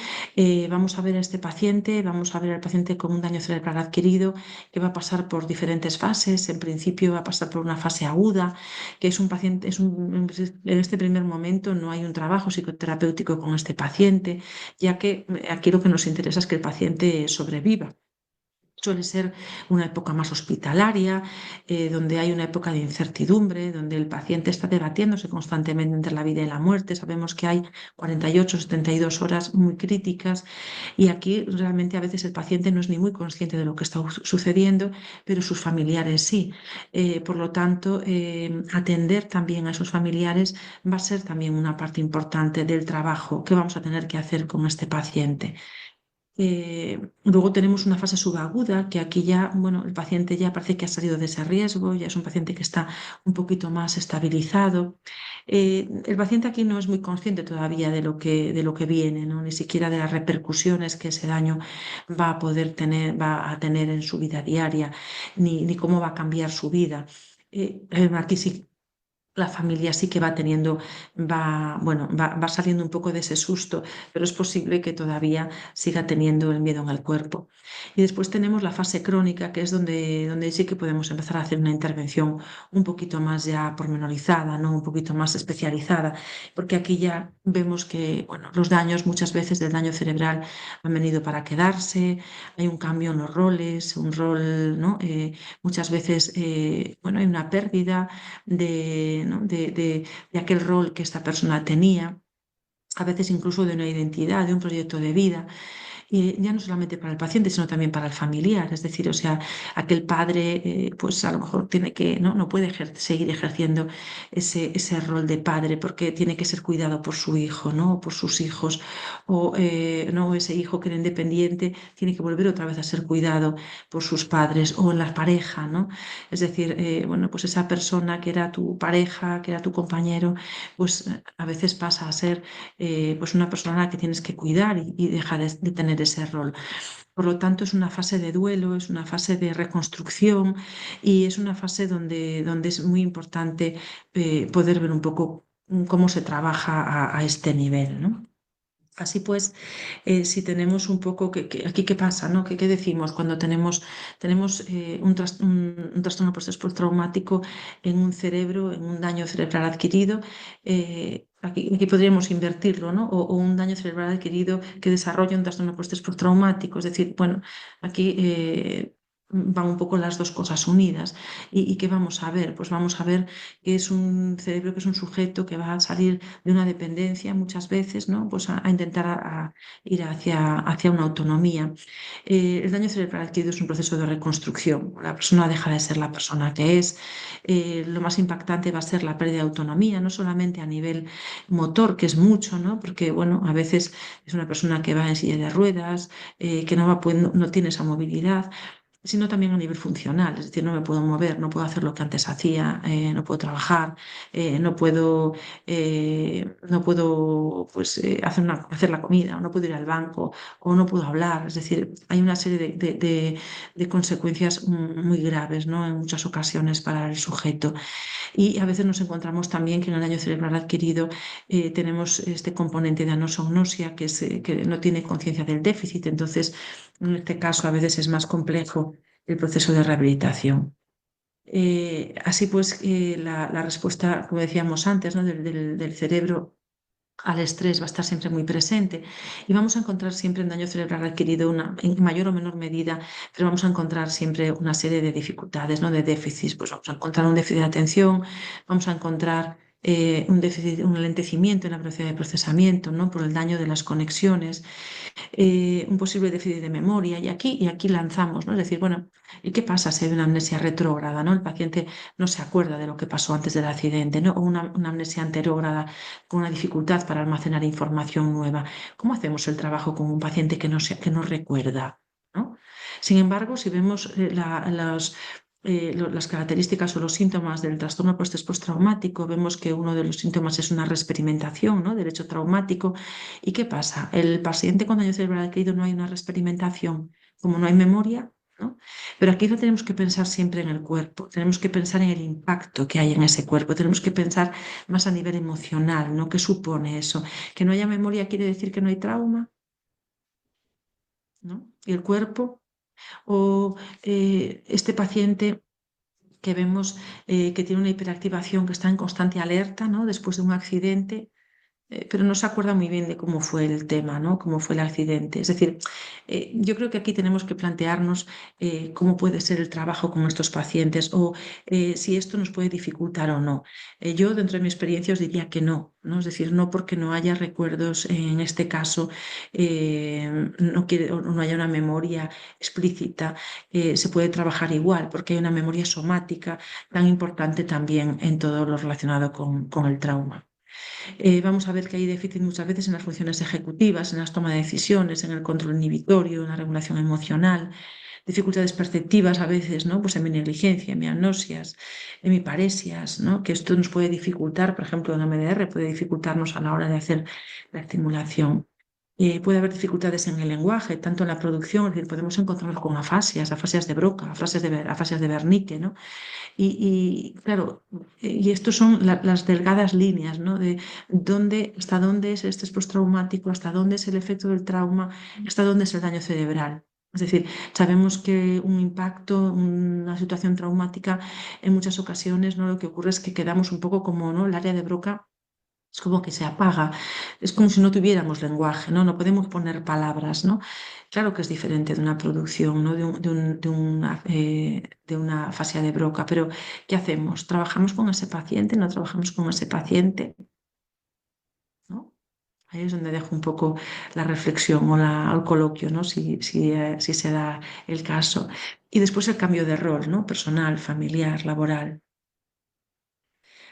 Vamos a ver a este paciente, vamos a ver al paciente con un daño cerebral adquirido que va a pasar por diferentes fases. En principio va a pasar por una fase aguda, que es un paciente, en este primer momento no hay un trabajo psicoterapéutico con este paciente, ya que aquí lo que nos interesa es que el paciente sobreviva. Suele ser una época más hospitalaria, donde hay una época de incertidumbre, donde el paciente está debatiéndose constantemente entre la vida y la muerte. Sabemos que hay 48, 72 horas muy críticas y aquí realmente a veces el paciente no es ni muy consciente de lo que está sucediendo, pero sus familiares sí. Por lo tanto, atender también a esos familiares va a ser también una parte importante del trabajo que vamos a tener que hacer con este paciente. Luego tenemos una fase subaguda, que aquí ya, bueno, el paciente ya parece que ha salido de ese riesgo, ya es un paciente que está un poquito más estabilizado. El paciente aquí no es muy consciente todavía de lo que viene, ¿no? Ni siquiera de las repercusiones que ese daño va a tener en su vida diaria, ni cómo va a cambiar su vida. Aquí sí la familia sí que va teniendo, bueno, va saliendo un poco de ese susto, pero es posible que todavía siga teniendo el miedo en el cuerpo. Y después tenemos la fase crónica, que es donde sí que podemos empezar a hacer una intervención un poquito más ya pormenorizada, ¿no? Un poquito más especializada, porque aquí ya vemos que, bueno, los daños muchas veces del daño cerebral han venido para quedarse, hay un cambio en los roles, un rol, ¿no? Muchas veces, bueno, hay una pérdida ¿no? de aquel rol que esta persona tenía, a veces incluso de una identidad, de un proyecto de vida y ya no solamente para el paciente, sino también para el familiar. Es decir, o sea, aquel padre, pues a lo mejor tiene que, no puede seguir ejerciendo ese rol de padre porque tiene que ser cuidado por su hijo, ¿no? O por sus hijos, o no, ese hijo que era independiente tiene que volver otra vez a ser cuidado por sus padres o en la pareja, ¿no? Es decir, bueno, pues esa persona que era tu pareja, que era tu compañero, pues a veces pasa a ser pues una persona a la que tienes que cuidar y deja de tener ese rol. Por lo tanto, es una fase de duelo, es una fase de reconstrucción y es una fase donde es muy importante poder ver un poco cómo se trabaja a este nivel, ¿no? Así pues, si tenemos un poco, aquí qué pasa, ¿no? ¿Qué decimos cuando tenemos un trastorno postraumático en un cerebro, en un daño cerebral adquirido? Aquí podríamos invertirlo, ¿no? O un daño cerebral adquirido que desarrolla un trastorno postraumático. Es decir, bueno, aquí van un poco las dos cosas unidas. ¿Y qué vamos a ver? Pues vamos a ver que es un cerebro, que es un sujeto que va a salir de una dependencia muchas veces, ¿no? Pues a intentar ir hacia una autonomía. El daño cerebral adquirido es un proceso de reconstrucción. La persona deja de ser la persona que es. Lo más impactante va a ser la pérdida de autonomía, no solamente a nivel motor, que es mucho, ¿no? Porque, bueno, a veces es una persona que va en silla de ruedas, que no tiene esa movilidad, sino también a nivel funcional, es decir, no me puedo mover, no puedo hacer lo que antes hacía, no puedo trabajar, no puedo pues, hacer la comida, o no puedo ir al banco, o no puedo hablar, es decir, hay una serie de consecuencias muy graves, ¿no? En muchas ocasiones para el sujeto. Y a veces nos encontramos también que en el daño cerebral adquirido tenemos este componente de anosognosia, que no tiene conciencia del déficit. Entonces, en este caso, a veces es más complejo el proceso de rehabilitación. Así pues, la respuesta, como decíamos antes, ¿no? del cerebro al estrés va a estar siempre muy presente y vamos a encontrar siempre en daño cerebral adquirido en mayor o menor medida, pero vamos a encontrar siempre una serie de dificultades, ¿no? De déficits. Pues vamos a encontrar un déficit de atención, vamos a encontrar un déficit, un lentecimiento en la velocidad de procesamiento, ¿no? Por el daño de las conexiones, un posible déficit de memoria y aquí lanzamos, ¿no? Es decir, bueno, ¿y qué pasa si hay una amnesia retrógrada, ¿no? El paciente no se acuerda de lo que pasó antes del accidente, ¿no? O una amnesia anterógrada con una dificultad para almacenar información nueva. ¿Cómo hacemos el trabajo con un paciente que no recuerda, ¿no? Sin embargo, si vemos las características o los síntomas del trastorno postestrés postraumático, vemos que uno de los síntomas es una reexperimentación, ¿no? Del hecho traumático. ¿Y qué pasa? El paciente con daño cerebral adquirido no hay una reexperimentación, como no hay memoria, ¿no? Pero aquí no tenemos que pensar siempre en el cuerpo, tenemos que pensar en el impacto que hay en ese cuerpo, tenemos que pensar más a nivel emocional, ¿no? ¿Qué supone eso? ¿Que no haya memoria quiere decir que no hay trauma? ¿No? ¿Y el cuerpo? O este paciente que vemos que tiene una hiperactivación, que está en constante alerta, ¿no? Después de un accidente, pero no se acuerda muy bien de cómo fue el tema, ¿no? Cómo fue el accidente. Es decir, yo creo que aquí tenemos que plantearnos cómo puede ser el trabajo con estos pacientes o si esto nos puede dificultar o no. Yo, dentro de mi experiencia, os diría que no, ¿no? Es decir, no porque no haya recuerdos en este caso, no quiere, o no haya una memoria explícita, se puede trabajar igual, porque hay una memoria somática tan importante también en todo lo relacionado con el trauma. Vamos a ver que hay déficit muchas veces en las funciones ejecutivas, en las tomas de decisiones, en el control inhibitorio, en la regulación emocional, dificultades perceptivas a veces, ¿no? Pues en mi negligencia, en mi agnosias, en mi paresias, ¿no? Que esto nos puede dificultar, por ejemplo, en la MDR puede dificultarnos a la hora de hacer la estimulación. Puede haber dificultades en el lenguaje, tanto en la producción, es decir, podemos encontrarnos con afasias de Broca, afasias de Wernicke, ¿no? Claro, y estos son las delgadas líneas, ¿no? De hasta dónde es el estrés postraumático, hasta dónde es el efecto del trauma, hasta dónde es el daño cerebral. Es decir, sabemos que un impacto, una situación traumática, en muchas ocasiones, ¿no? Lo que ocurre es que quedamos un poco como, ¿no? El área de Broca es como que se apaga, es como si no tuviéramos lenguaje, ¿no? No podemos poner palabras, ¿no? Claro que es diferente de una producción, ¿no? De una afasia de Broca, pero ¿qué hacemos? ¿Trabajamos con ese paciente? ¿No trabajamos con ese paciente? ¿No? Ahí es donde dejo un poco la reflexión o el coloquio, ¿no? Si se da el caso. Y después el cambio de rol, ¿no? Personal, familiar, laboral.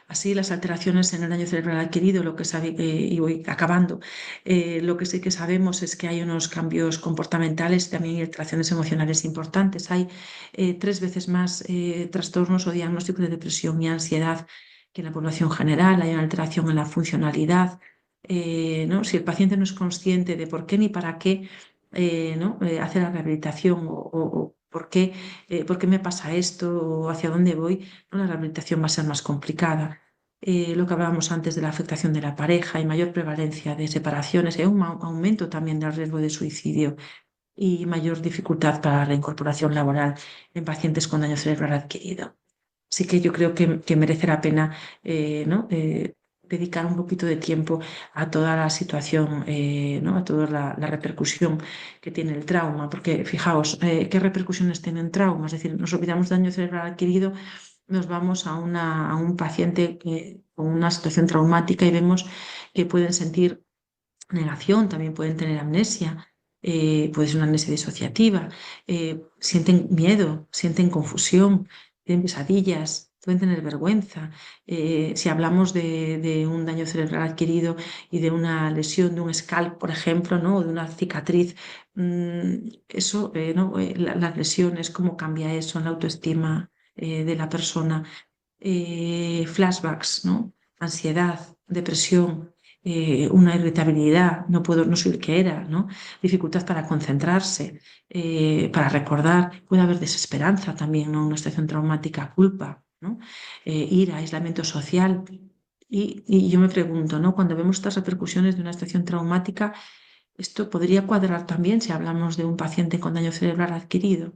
Así, las alteraciones en el daño cerebral adquirido, y voy acabando, lo que sí que sabemos es que hay unos cambios comportamentales, también hay alteraciones emocionales importantes. Hay 3 veces más trastornos o diagnósticos de depresión y ansiedad que en la población general. Hay una alteración en la funcionalidad. ¿No? Si el paciente no es consciente de por qué ni para qué ¿no? Hace la rehabilitación o por qué me pasa esto o hacia dónde voy, ¿no? La rehabilitación va a ser más complicada. Lo que hablábamos antes de la afectación de la pareja, hay mayor prevalencia de separaciones, hay un aumento también del riesgo de suicidio y mayor dificultad para la reincorporación laboral en pacientes con daño cerebral adquirido. Así que yo creo que merece la pena ¿no? Dedicar un poquito de tiempo a toda la situación, ¿no? A toda la repercusión que tiene el trauma, porque fijaos, ¿qué repercusiones tiene el trauma? Es decir, nos olvidamos del daño cerebral adquirido, nos vamos a un paciente con una situación traumática y vemos que pueden sentir negación, también pueden tener amnesia, puede ser una amnesia disociativa, sienten miedo, sienten confusión, tienen pesadillas, pueden tener vergüenza. Si hablamos de un daño cerebral adquirido y de una lesión de un scalp, por ejemplo, ¿no? O de una cicatriz, eso, ¿no? Las lesiones, cómo cambia eso en la autoestima de la persona. Flashbacks, ¿no? Ansiedad, depresión, una irritabilidad, no soy el que era, ¿no? Dificultad para concentrarse, para recordar, puede haber desesperanza también, ¿no? Una situación traumática, culpa, ¿no? Ira, aislamiento social. Y yo me pregunto, ¿no? Cuando vemos estas repercusiones de una situación traumática, esto podría cuadrar también si hablamos de un paciente con daño cerebral adquirido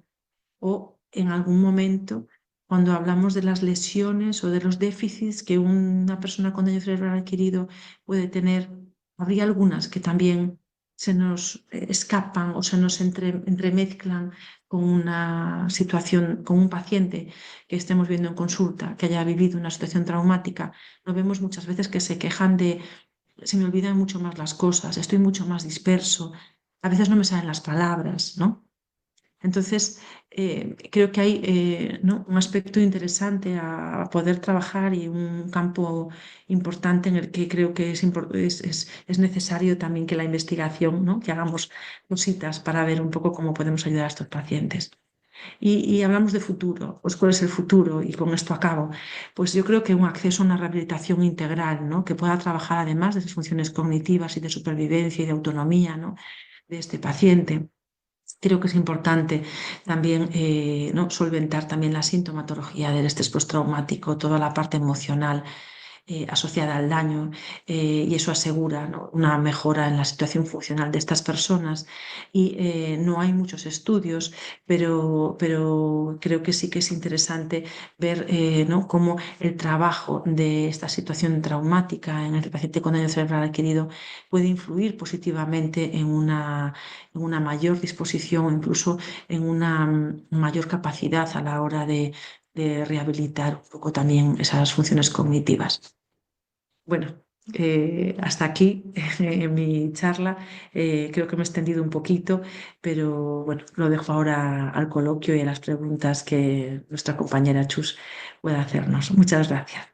o en algún momento cuando hablamos de las lesiones o de los déficits que una persona con daño cerebral adquirido puede tener, habría algunas que también se nos escapan o se nos entremezclan con una situación, con un paciente que estemos viendo en consulta, que haya vivido una situación traumática. Lo vemos muchas veces que se quejan de, se me olvidan mucho más las cosas, estoy mucho más disperso, a veces no me salen las palabras, ¿no? Entonces, creo que hay ¿no? un aspecto interesante a poder trabajar y un campo importante en el que creo que es necesario también que la investigación, ¿no? Que hagamos cositas para ver un poco cómo podemos ayudar a estos pacientes. Y hablamos de futuro, pues cuál es el futuro y con esto acabo. Pues yo creo que un acceso a una rehabilitación integral, ¿no? Que pueda trabajar además de esas funciones cognitivas y de supervivencia y de autonomía, ¿no? De este paciente. Creo que es importante también ¿no? solventar también la sintomatología del estrés postraumático, toda la parte emocional asociada al daño y eso asegura, ¿no? una mejora en la situación funcional de estas personas. Y no hay muchos estudios, pero creo que sí que es interesante ver ¿no? cómo el trabajo de esta situación traumática en el paciente con daño cerebral adquirido puede influir positivamente en una mayor disposición, incluso en una mayor capacidad a la hora de rehabilitar un poco también esas funciones cognitivas. Bueno, hasta aquí mi charla. Creo que me he extendido un poquito, pero bueno, lo dejo ahora al coloquio y a las preguntas que nuestra compañera Chus pueda hacernos. Muchas gracias.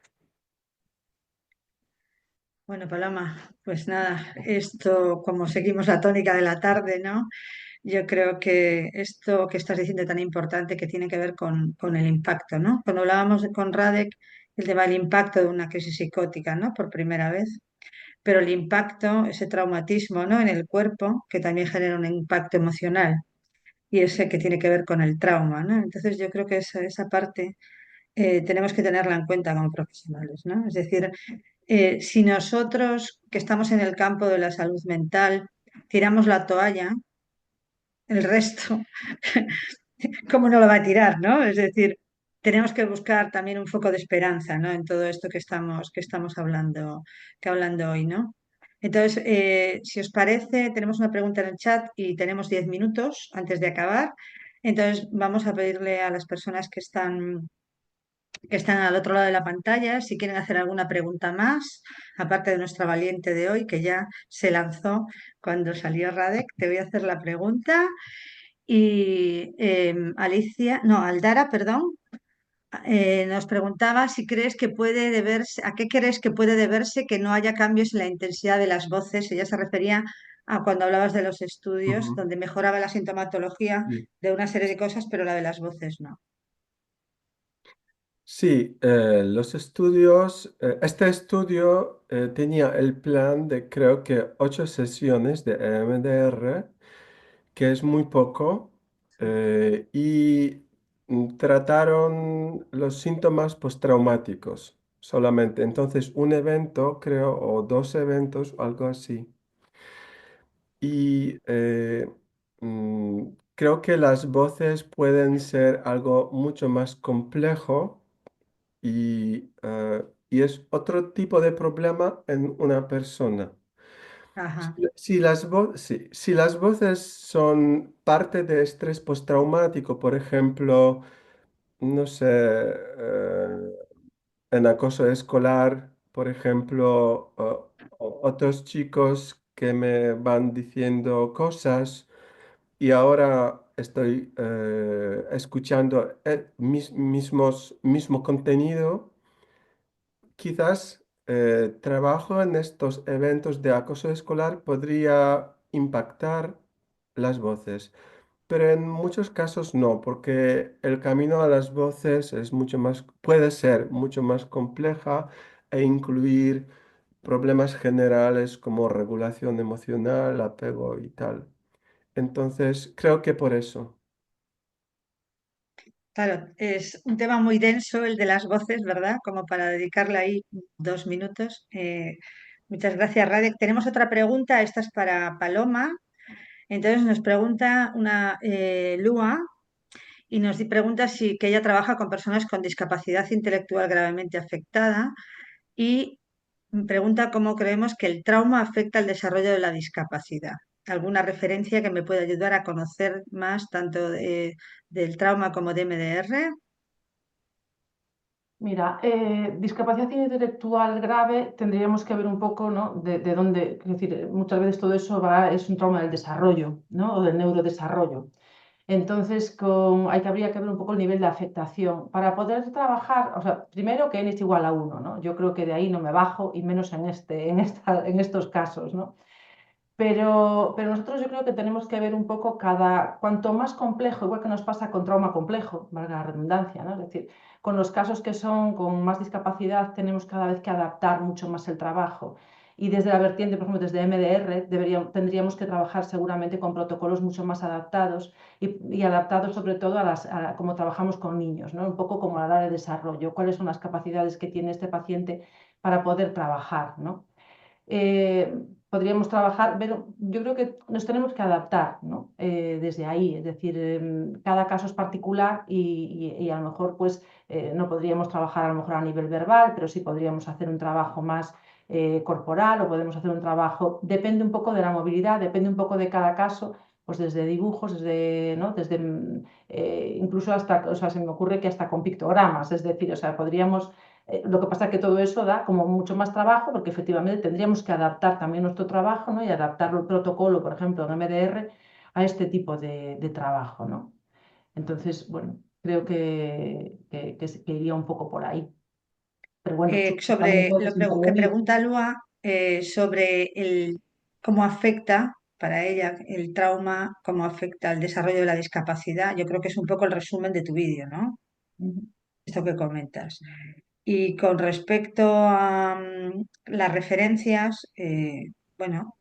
Bueno, Paloma, pues nada, esto como seguimos la tónica de la tarde, ¿no? Yo creo que esto que estás diciendo tan importante que tiene que ver con el impacto, ¿no? Cuando hablábamos con Radek, el tema del impacto de una crisis psicótica, ¿no? Por primera vez, pero el impacto, ese traumatismo, ¿no? En el cuerpo, que también genera un impacto emocional y ese que tiene que ver con el trauma, ¿no? Entonces yo creo que esa parte tenemos que tenerla en cuenta como profesionales, ¿no? Es decir, si nosotros que estamos en el campo de la salud mental tiramos la toalla, el resto, ¿cómo no lo va a tirar, no? Es decir, tenemos que buscar también un foco de esperanza, ¿no? En todo esto que estamos hablando hoy, ¿no? Entonces, si os parece, tenemos una pregunta en el chat y tenemos 10 minutos antes de acabar. Entonces, vamos a pedirle a las personas que están al otro lado de la pantalla, si quieren hacer alguna pregunta más, aparte de nuestra valiente de hoy, que ya se lanzó cuando salió Radek, te voy a hacer la pregunta. Y Alicia, no, Aldara, perdón, nos preguntaba si crees que puede deberse, a qué crees que puede deberse que no haya cambios en la intensidad de las voces. Ella se refería a cuando hablabas de los estudios, Ujú. donde mejoraba la sintomatología Sí. de una serie de cosas, pero la de las voces no. Sí, los estudios, este estudio tenía el plan de creo que 8 sesiones de EMDR, que es muy poco, y trataron los síntomas postraumáticos solamente. Entonces, un evento, creo, o 2 eventos, algo así. Y creo que las voces pueden ser algo mucho más complejo y es otro tipo de problema en una persona. Ajá, Si las voces son parte de estrés postraumático, por ejemplo, no sé, en acoso escolar, por ejemplo, otros chicos que me van diciendo cosas y ahora estoy escuchando el mismo contenido, quizás trabajo en estos eventos de acoso escolar podría impactar las voces, pero en muchos casos no, porque el camino a las voces es mucho más, puede ser mucho más compleja e incluir problemas generales como regulación emocional, apego y tal. Entonces, creo que por eso. Claro, es un tema muy denso el de las voces, ¿verdad? Como para dedicarle ahí 2 minutos. Muchas gracias, Radek. Tenemos otra pregunta, esta es para Paloma. Entonces nos pregunta una Lua y nos pregunta si que ella trabaja con personas con discapacidad intelectual gravemente afectada y pregunta cómo creemos que el trauma afecta al desarrollo de la discapacidad. ¿Alguna referencia que me pueda ayudar a conocer más tanto del trauma como de MDR? Mira, discapacidad intelectual grave tendríamos que ver un poco, ¿no? de dónde, es decir, muchas veces todo eso es un trauma del desarrollo, ¿no? O del neurodesarrollo. Entonces, habría que ver un poco el nivel de afectación. Para poder trabajar, o sea, primero que n es igual a 1, ¿no? Yo creo que de ahí no me bajo, y menos en estos casos, ¿no? Pero nosotros yo creo que tenemos que ver un poco cuanto más complejo, igual que nos pasa con trauma complejo, valga la redundancia, ¿no? Es decir, con los casos que son con más discapacidad tenemos cada vez que adaptar mucho más el trabajo. Y desde la vertiente, por ejemplo, desde MDR, tendríamos que trabajar seguramente con protocolos mucho más adaptados y adaptados sobre todo a cómo trabajamos con niños, ¿no? Un poco como a la edad de desarrollo, cuáles son las capacidades que tiene este paciente para poder trabajar, ¿no? Podríamos trabajar, pero yo creo que nos tenemos que adaptar, ¿no? Desde ahí, es decir, cada caso es particular y a lo mejor pues no podríamos trabajar a lo mejor a nivel verbal, pero sí podríamos hacer un trabajo más corporal o podemos hacer un trabajo, depende un poco de la movilidad, depende un poco de cada caso, pues desde dibujos, ¿no? Desde incluso hasta, o sea, se me ocurre que hasta con pictogramas, es decir, o sea, podríamos lo que pasa es que todo eso da como mucho más trabajo porque efectivamente tendríamos que adaptar también nuestro trabajo, ¿no? Y adaptar el protocolo, por ejemplo, en MDR a este tipo de trabajo, ¿no? Entonces, bueno, creo que iría un poco por ahí. Pero bueno, tú también Sobre puedes que intervenir. pregunta Lua sobre cómo afecta para ella el trauma, cómo afecta el desarrollo de la discapacidad. Yo creo que es un poco el resumen de tu vídeo, ¿no? Ujú. Esto que comentas. Y con respecto a las referencias, bueno,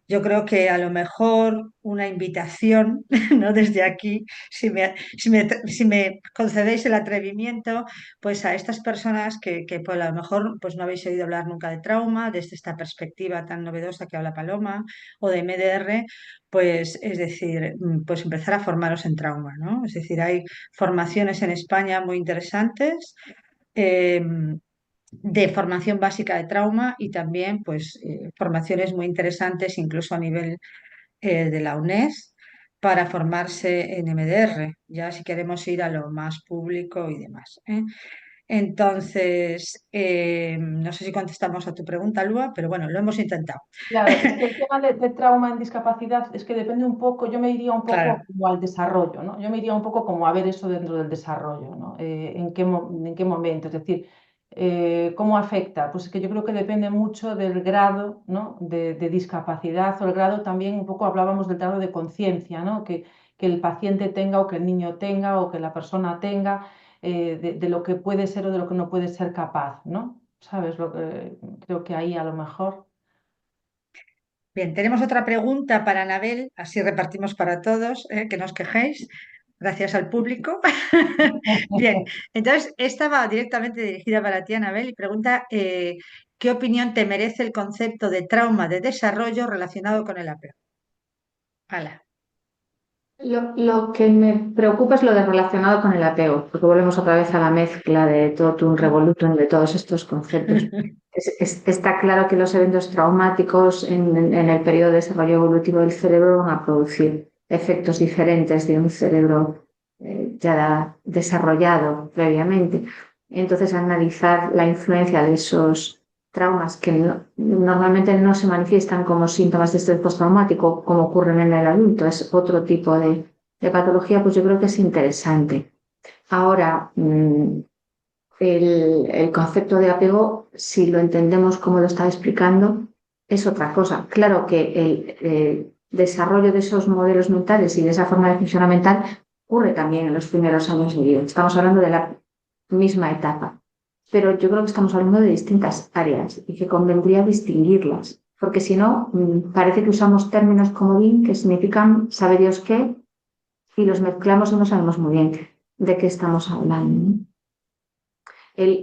yo creo que a lo mejor una invitación, ¿no? Desde aquí, si me concedéis el atrevimiento, pues a estas personas que pues a lo mejor pues no habéis oído hablar nunca de trauma, desde esta perspectiva tan novedosa que habla Paloma, o de MDR, pues es decir, pues empezar a formaros en trauma, ¿no? Es decir, hay formaciones en España muy interesantes. De formación básica de trauma y también pues formaciones muy interesantes incluso a nivel de la UNED para formarse en MDR, ya si queremos ir a lo más público y demás, ¿eh? Entonces, no sé si contestamos a tu pregunta, Lua, pero bueno, lo hemos intentado. Claro, es que el tema de trauma en discapacidad es que depende un poco, yo me iría un poco Claro, como al desarrollo, ¿no? Yo me iría un poco como a ver eso dentro del desarrollo, ¿no? ¿En qué momento? Es decir, ¿cómo afecta? Pues es que yo creo que depende mucho del grado, ¿no? de discapacidad o el grado también, un poco hablábamos del grado de conciencia, ¿no? Que el paciente tenga o que el niño tenga o que la persona tenga de lo que puede ser o de lo que no puede ser capaz, ¿no? ¿Sabes? Creo que ahí a lo mejor. bien, tenemos otra pregunta para Anabel, así repartimos para todos, que no os quejéis, gracias al público. Bien, entonces esta va directamente dirigida para ti, Anabel, y pregunta ¿qué opinión te merece el concepto de trauma de desarrollo relacionado con el apego? Hala. Lo que me preocupa es lo de relacionado con el apego, porque volvemos otra vez a la mezcla de todo un revolutum de todos estos conceptos. Está claro que los eventos traumáticos en el periodo de desarrollo evolutivo del cerebro van a producir efectos diferentes de un cerebro ya desarrollado previamente. Entonces, analizar la influencia de esos traumas que normalmente no se manifiestan como síntomas de estrés postraumático, como ocurren en el adulto, es otro tipo de de patología, pues yo creo que es interesante. Ahora, el concepto de apego, si lo entendemos como lo estaba explicando, es otra cosa. Claro que el desarrollo de esos modelos mentales y de esa forma de funcionar mental ocurre también en los primeros años de vida. Estamos hablando de la misma etapa, pero yo creo que estamos hablando de distintas áreas y que convendría distinguirlas, porque si no, parece que usamos términos comodín que significan sabe Dios qué y los mezclamos y no sabemos muy bien de qué estamos hablando.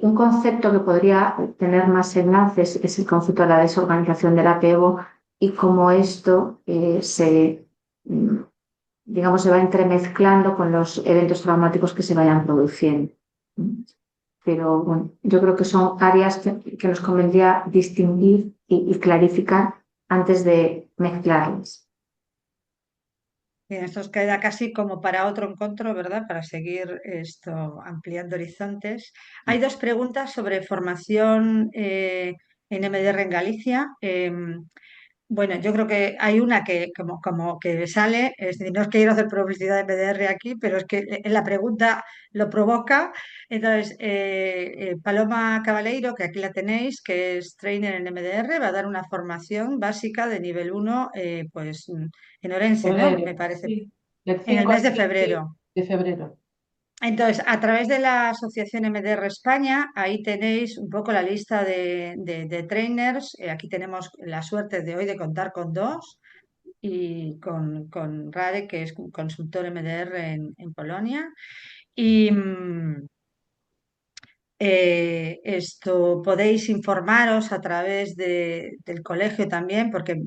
Un concepto que podría tener más enlaces es el concepto de la desorganización del apego y cómo esto digamos, se va entremezclando con los eventos traumáticos que se vayan produciendo. Pero bueno, yo creo que son áreas que nos convendría distinguir y clarificar antes de mezclarlas. Bien, esto os queda casi como para otro encuentro, ¿verdad? Para seguir esto ampliando horizontes. Hay dos preguntas sobre formación en MDR en Galicia. Bueno, yo creo que hay una que como que sale, es decir, no es que quiero hacer publicidad de MDR aquí, pero es que la pregunta lo provoca. Entonces, Paloma Cabaleiro, que aquí la tenéis, que es trainer en MDR, va a dar una formación básica de nivel 1, pues en Orense, ¿no? Me Febrero, parece, sí. Del en el 5 mes al de 7 febrero. de febrero. Entonces, a través de la Asociación MDR España, ahí tenéis un poco la lista de trainers. Aquí tenemos la suerte de hoy de contar con dos y con Radek, que es un consultor MDR en Polonia. Y esto podéis informaros a través del colegio también, porque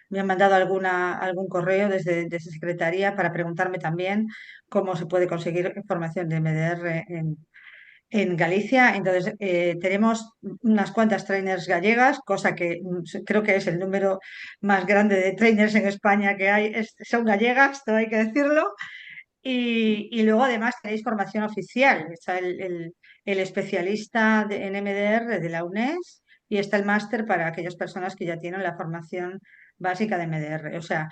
me han mandado algún correo desde Secretaría para preguntarme también cómo se puede conseguir información de MDR en Galicia. Entonces, tenemos unas cuantas trainers gallegas, cosa que creo que es el número más grande de trainers en España que hay, son gallegas, todo hay que decirlo. Y luego además tenéis formación oficial, está el especialista en MDR de la UNES y está el máster para aquellas personas que ya tienen la formación básica de MDR. O sea,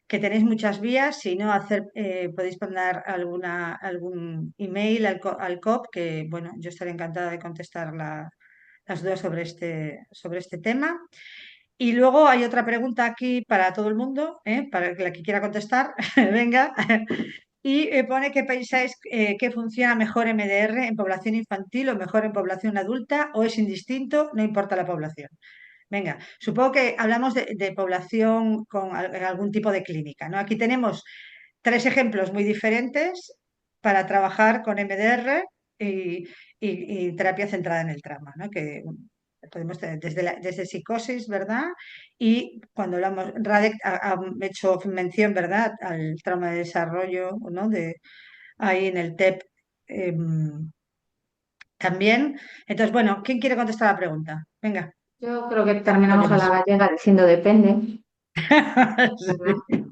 que tenéis muchas vías, si no podéis mandar algún email al COP, que bueno, yo estaré encantada de contestar las dudas sobre este tema. Y luego hay otra pregunta aquí para todo el mundo, para la que quiera contestar, venga. Y pone que pensáis que funciona mejor MDR en población infantil o mejor en población adulta o es indistinto, no importa la población. Venga, supongo que hablamos de población con algún tipo de clínica, ¿no? Aquí tenemos tres ejemplos muy diferentes para trabajar con MDR y terapia centrada en el trauma, ¿no? Que podemos tener desde psicosis, ¿verdad? Y cuando hablamos, Radek ha hecho mención, ¿verdad?, al trauma de desarrollo, ¿no? Ahí en el TEP también. Entonces, bueno, ¿quién quiere contestar la pregunta? Venga, Yo creo que no me terminamos a la más. gallega diciendo depende, Sí.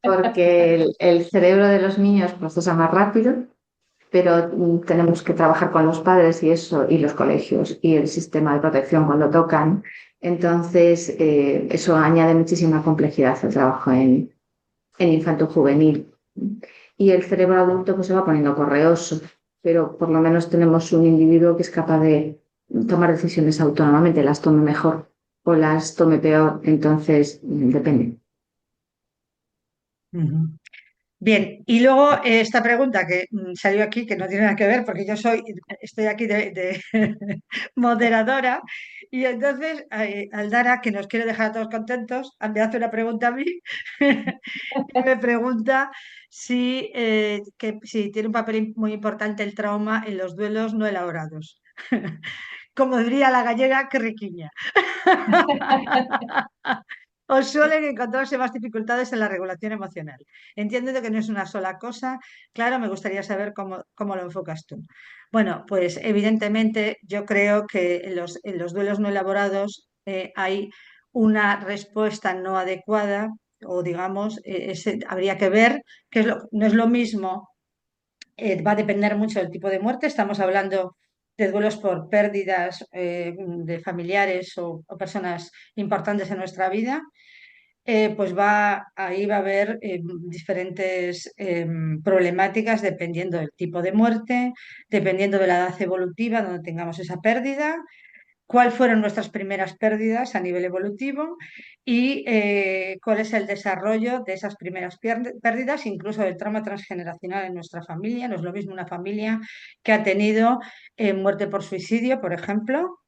porque el cerebro de los niños procesa más rápido, pero tenemos que trabajar con los padres y eso, y los colegios y el sistema de protección cuando tocan. Entonces, eso añade muchísima complejidad al trabajo en infanto-juvenil. Y el cerebro adulto pues se va poniendo correoso, pero por lo menos tenemos un individuo que es capaz de tomar decisiones autónomamente, las tome mejor o las tome peor, entonces depende. Ujú. Bien, y luego esta pregunta que salió aquí, que no tiene nada que ver, porque estoy aquí de moderadora, y entonces Aldara, que nos quiere dejar a todos contentos, me hace una pregunta a mí, y me pregunta si tiene un papel muy importante el trauma en los duelos no elaborados. Como diría la gallega, que riquiña. ¿O suelen encontrarse más dificultades en la regulación emocional? Entiendo que no es una sola cosa. Claro, me gustaría saber cómo lo enfocas tú. Bueno, pues evidentemente yo creo que en los duelos no elaborados hay una respuesta no adecuada o digamos, habría que ver que no es lo mismo, va a depender mucho del tipo de muerte. Estamos hablando de duelos por pérdidas de familiares o personas importantes en nuestra vida. pues ahí va a haber diferentes problemáticas dependiendo del tipo de muerte, dependiendo de la edad evolutiva donde tengamos esa pérdida, cuáles fueron nuestras primeras pérdidas a nivel evolutivo y cuál es el desarrollo de esas primeras pérdidas, incluso del trauma transgeneracional en nuestra familia. No es lo mismo una familia que ha tenido muerte por suicidio, por ejemplo,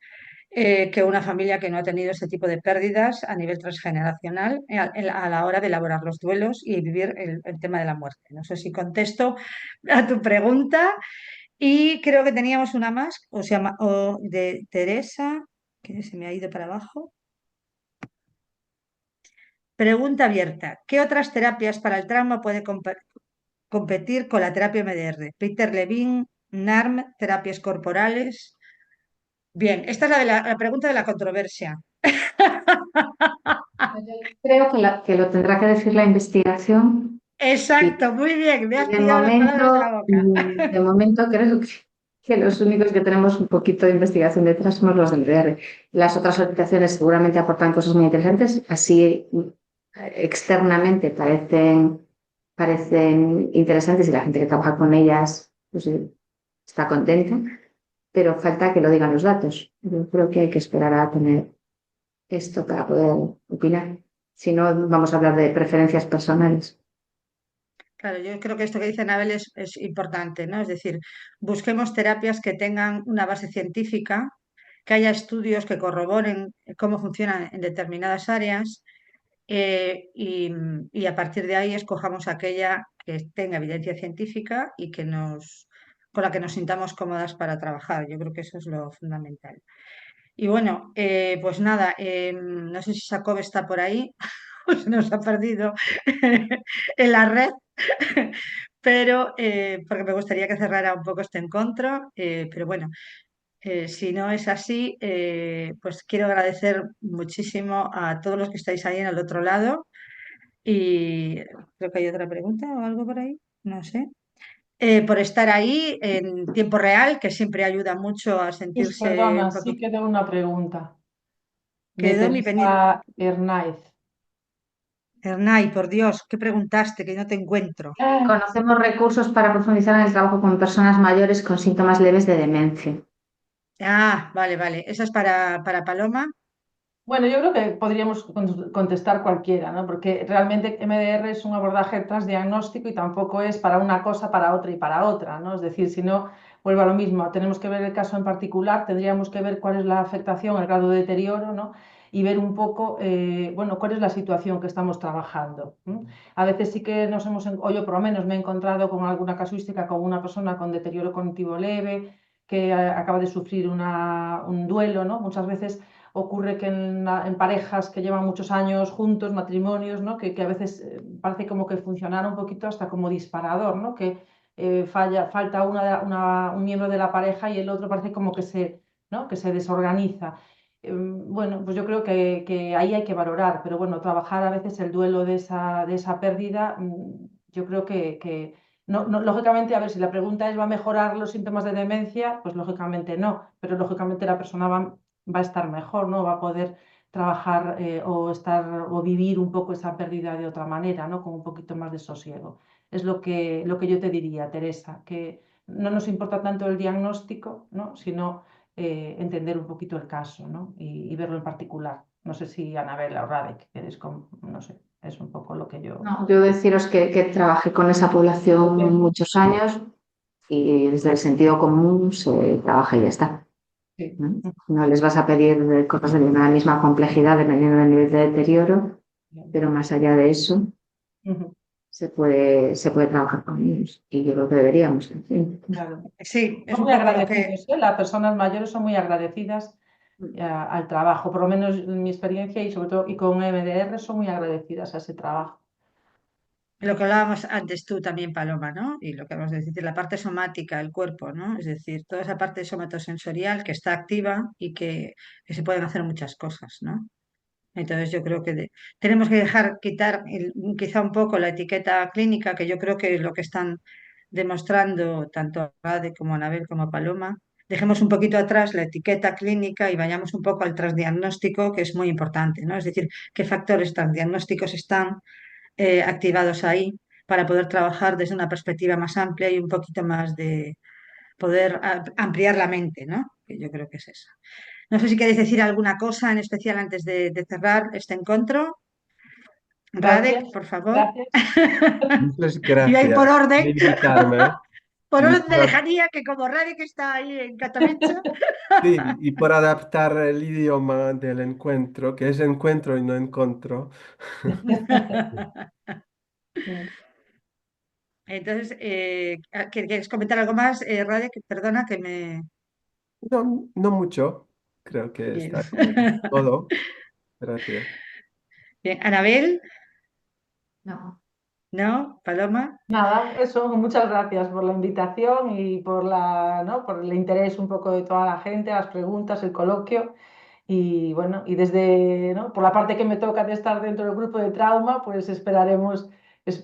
que una familia que no ha tenido ese tipo de pérdidas a nivel transgeneracional a la hora de elaborar los duelos y vivir el tema de la muerte. No sé si contesto a tu pregunta. Y creo que teníamos una más, o de Teresa, que se me ha ido para abajo. Pregunta abierta. ¿Qué otras terapias para el trauma puede competir con la terapia MDR? Peter Levine, NARM, terapias corporales. Bien, esta es la pregunta de la controversia. Creo que lo tendrá que decir la investigación y Exacto, muy bien, me has pillado las palabras de la boca. de momento creo que los únicos que tenemos un poquito de investigación detrás somos los del VR. Las otras organizaciones seguramente aportan cosas muy interesantes, así externamente parecen interesantes y la gente que trabaja con ellas pues, está contenta, pero falta que lo digan los datos. Yo creo que hay que esperar a tener esto para poder opinar. Si no, vamos a hablar de preferencias personales. Claro, yo creo que esto que dice Anabel es importante, ¿no? Es decir, busquemos terapias que tengan una base científica, que haya estudios que corroboren cómo funcionan en determinadas áreas y a partir de ahí escojamos aquella que tenga evidencia científica y con la que nos sintamos cómodas para trabajar. Yo creo que eso es lo fundamental. Y bueno, pues nada, no sé si Jacob está por ahí o se nos ha perdido en la red, pero porque me gustaría que cerrara un poco este encuentro, pero bueno, si no es así, pues quiero agradecer muchísimo a todos los que estáis ahí en el otro lado y creo que hay otra pregunta o algo por ahí, no sé. Por estar ahí en tiempo real, que siempre ayuda mucho a Pues sentirse perdona, un sí poco. quedó una pregunta de Quedó mi pendiente. Teresa Hernáiz. Hernay, por Dios, ¿qué preguntaste? Que no te encuentro. Conocemos recursos para profundizar en el trabajo con personas mayores con síntomas leves de demencia. Ah, vale, vale. Esa es para Paloma. Bueno, yo creo que podríamos contestar cualquiera, ¿no? Porque realmente MDR es un abordaje transdiagnóstico y tampoco es para una cosa, para otra y para otra, ¿no? Es decir, si no, vuelvo a lo mismo, tenemos que ver el caso en particular, tendríamos que ver cuál es la afectación, el grado de deterioro, ¿no? Y ver un poco, bueno, cuál es la situación que estamos trabajando. A veces sí que o yo por lo menos me he encontrado con alguna casuística con una persona con deterioro cognitivo leve, que acaba de sufrir un duelo, ¿no? Muchas veces ocurre que en parejas que llevan muchos años juntos, matrimonios, ¿no? que a veces parece como que funcionara un poquito hasta como disparador, ¿no? Que falta un miembro de la pareja y el otro parece como que ¿no? que se desorganiza. Bueno, pues yo creo que ahí hay que valorar, pero bueno, trabajar a veces el duelo de esa pérdida, yo creo que no, lógicamente, a ver, si la pregunta es ¿va a mejorar los síntomas de demencia? Pues lógicamente no, pero lógicamente la persona va a estar mejor, ¿no? Va a poder trabajar o vivir un poco esa pérdida de otra manera, ¿no? Con un poquito más de sosiego. Es lo que yo te diría, Teresa, que no nos importa tanto el diagnóstico, ¿no? Sino entender un poquito el caso, ¿no? Y verlo en particular. No sé si Anabela o Radek, que es como, no sé, es un poco lo que yo... No, yo deciros que trabajé con esa población muchos años y desde el sentido común se trabaja y ya está. Sí. ¿No? No les vas a pedir cosas de la misma complejidad dependiendo del nivel de deterioro, pero más allá de eso se puede trabajar con ellos y yo creo que deberíamos. En fin. Claro. Sí, es Son un muy poco lo que, agradecidos, ¿eh? Las personas mayores son muy agradecidas al trabajo, por lo menos en mi experiencia y sobre todo y con MDR son muy agradecidas a ese trabajo. lo que hablábamos antes tú también, Paloma, ¿no? Y lo que vamos a decir, la parte somática, el cuerpo, ¿no? Es decir, toda esa parte somatosensorial que está activa y que se pueden hacer muchas cosas, ¿no? Entonces yo creo que tenemos que quitar quizá un poco la etiqueta clínica, que yo creo que es lo que están demostrando tanto Ade como Anabel como Paloma, dejemos un poquito atrás la etiqueta clínica y vayamos un poco al transdiagnóstico, que es muy importante, ¿no? Es decir, qué factores transdiagnósticos están activados ahí para poder trabajar desde una perspectiva más amplia y un poquito más de poder ampliar la mente, ¿no? Que yo creo que es eso. No sé si queréis decir alguna cosa en especial antes de cerrar este encuentro. Radek, Gracias, por favor. gracias. Muchas Iba a ir por gracias por orden, invitarme por y orden de lejanía, que como Radek está ahí en Katowice. sí, y por adaptar el idioma del encuentro, que es encuentro y no encuentro. Entonces, ¿quieres comentar algo más, Radek? Perdona que me... No, no mucho, creo que Bien. está bien. Todo. Gracias. Bien. Anabel, No. ¿no? Paloma. Nada, eso, muchas gracias por la invitación y por ¿no? por el interés un poco de toda la gente, las preguntas, el coloquio. Y bueno, y desde, ¿no? por la parte que me toca de estar dentro del grupo de trauma, pues esperaremos,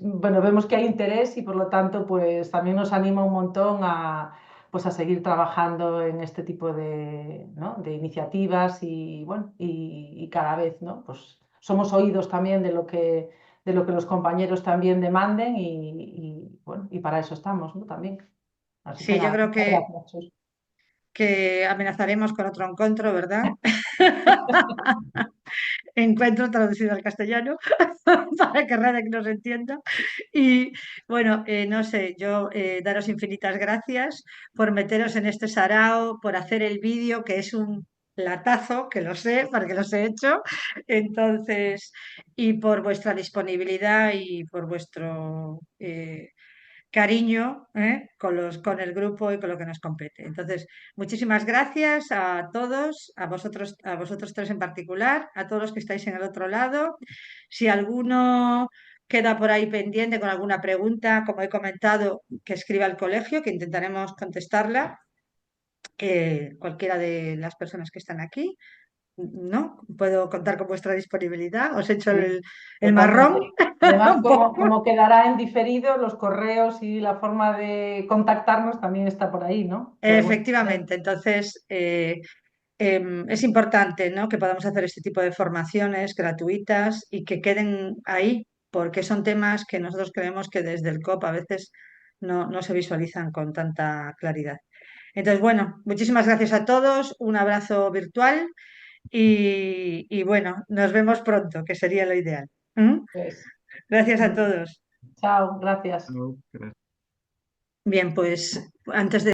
bueno, vemos que hay interés y por lo tanto, pues también nos anima un montón pues a seguir trabajando en este tipo ¿no? de iniciativas y bueno, y cada vez, ¿no? Pues somos oídos también de lo que los compañeros también demanden bueno, y para eso estamos, ¿no? También. Así que Sí, yo nada, creo muchas gracias, Chus. que amenazaremos con otro encuentro, ¿verdad? Encuentro traducido al castellano para que Radek nos entienda. Y bueno, no sé, yo daros infinitas gracias por meteros en este sarao, por hacer el vídeo, que es un latazo, que lo sé, porque los he hecho. Entonces, y por vuestra disponibilidad y por vuestro cariño, con el grupo y con lo que nos compete. Entonces, muchísimas gracias a todos, a vosotros tres en particular, a todos los que estáis en el otro lado. Si alguno queda por ahí pendiente con alguna pregunta, como he comentado, que escriba al colegio, que intentaremos contestarla, cualquiera de las personas que están aquí. ¿No? Puedo contar con vuestra disponibilidad. Os he hecho Sí, el marrón totalmente. Además, un poco. como quedará en diferido, los correos y la forma de contactarnos también está por ahí, ¿no? De alguna manera. Efectivamente, entonces es importante, ¿no? que podamos hacer este tipo de formaciones gratuitas y que queden ahí, porque son temas que nosotros creemos que desde el COP a veces no se visualizan con tanta claridad. Entonces, bueno, muchísimas gracias a todos, un abrazo virtual y bueno, nos vemos pronto, que sería lo ideal. ¿Mm? Pues, Gracias a todos. chao, gracias. No, gracias. Bien, pues antes de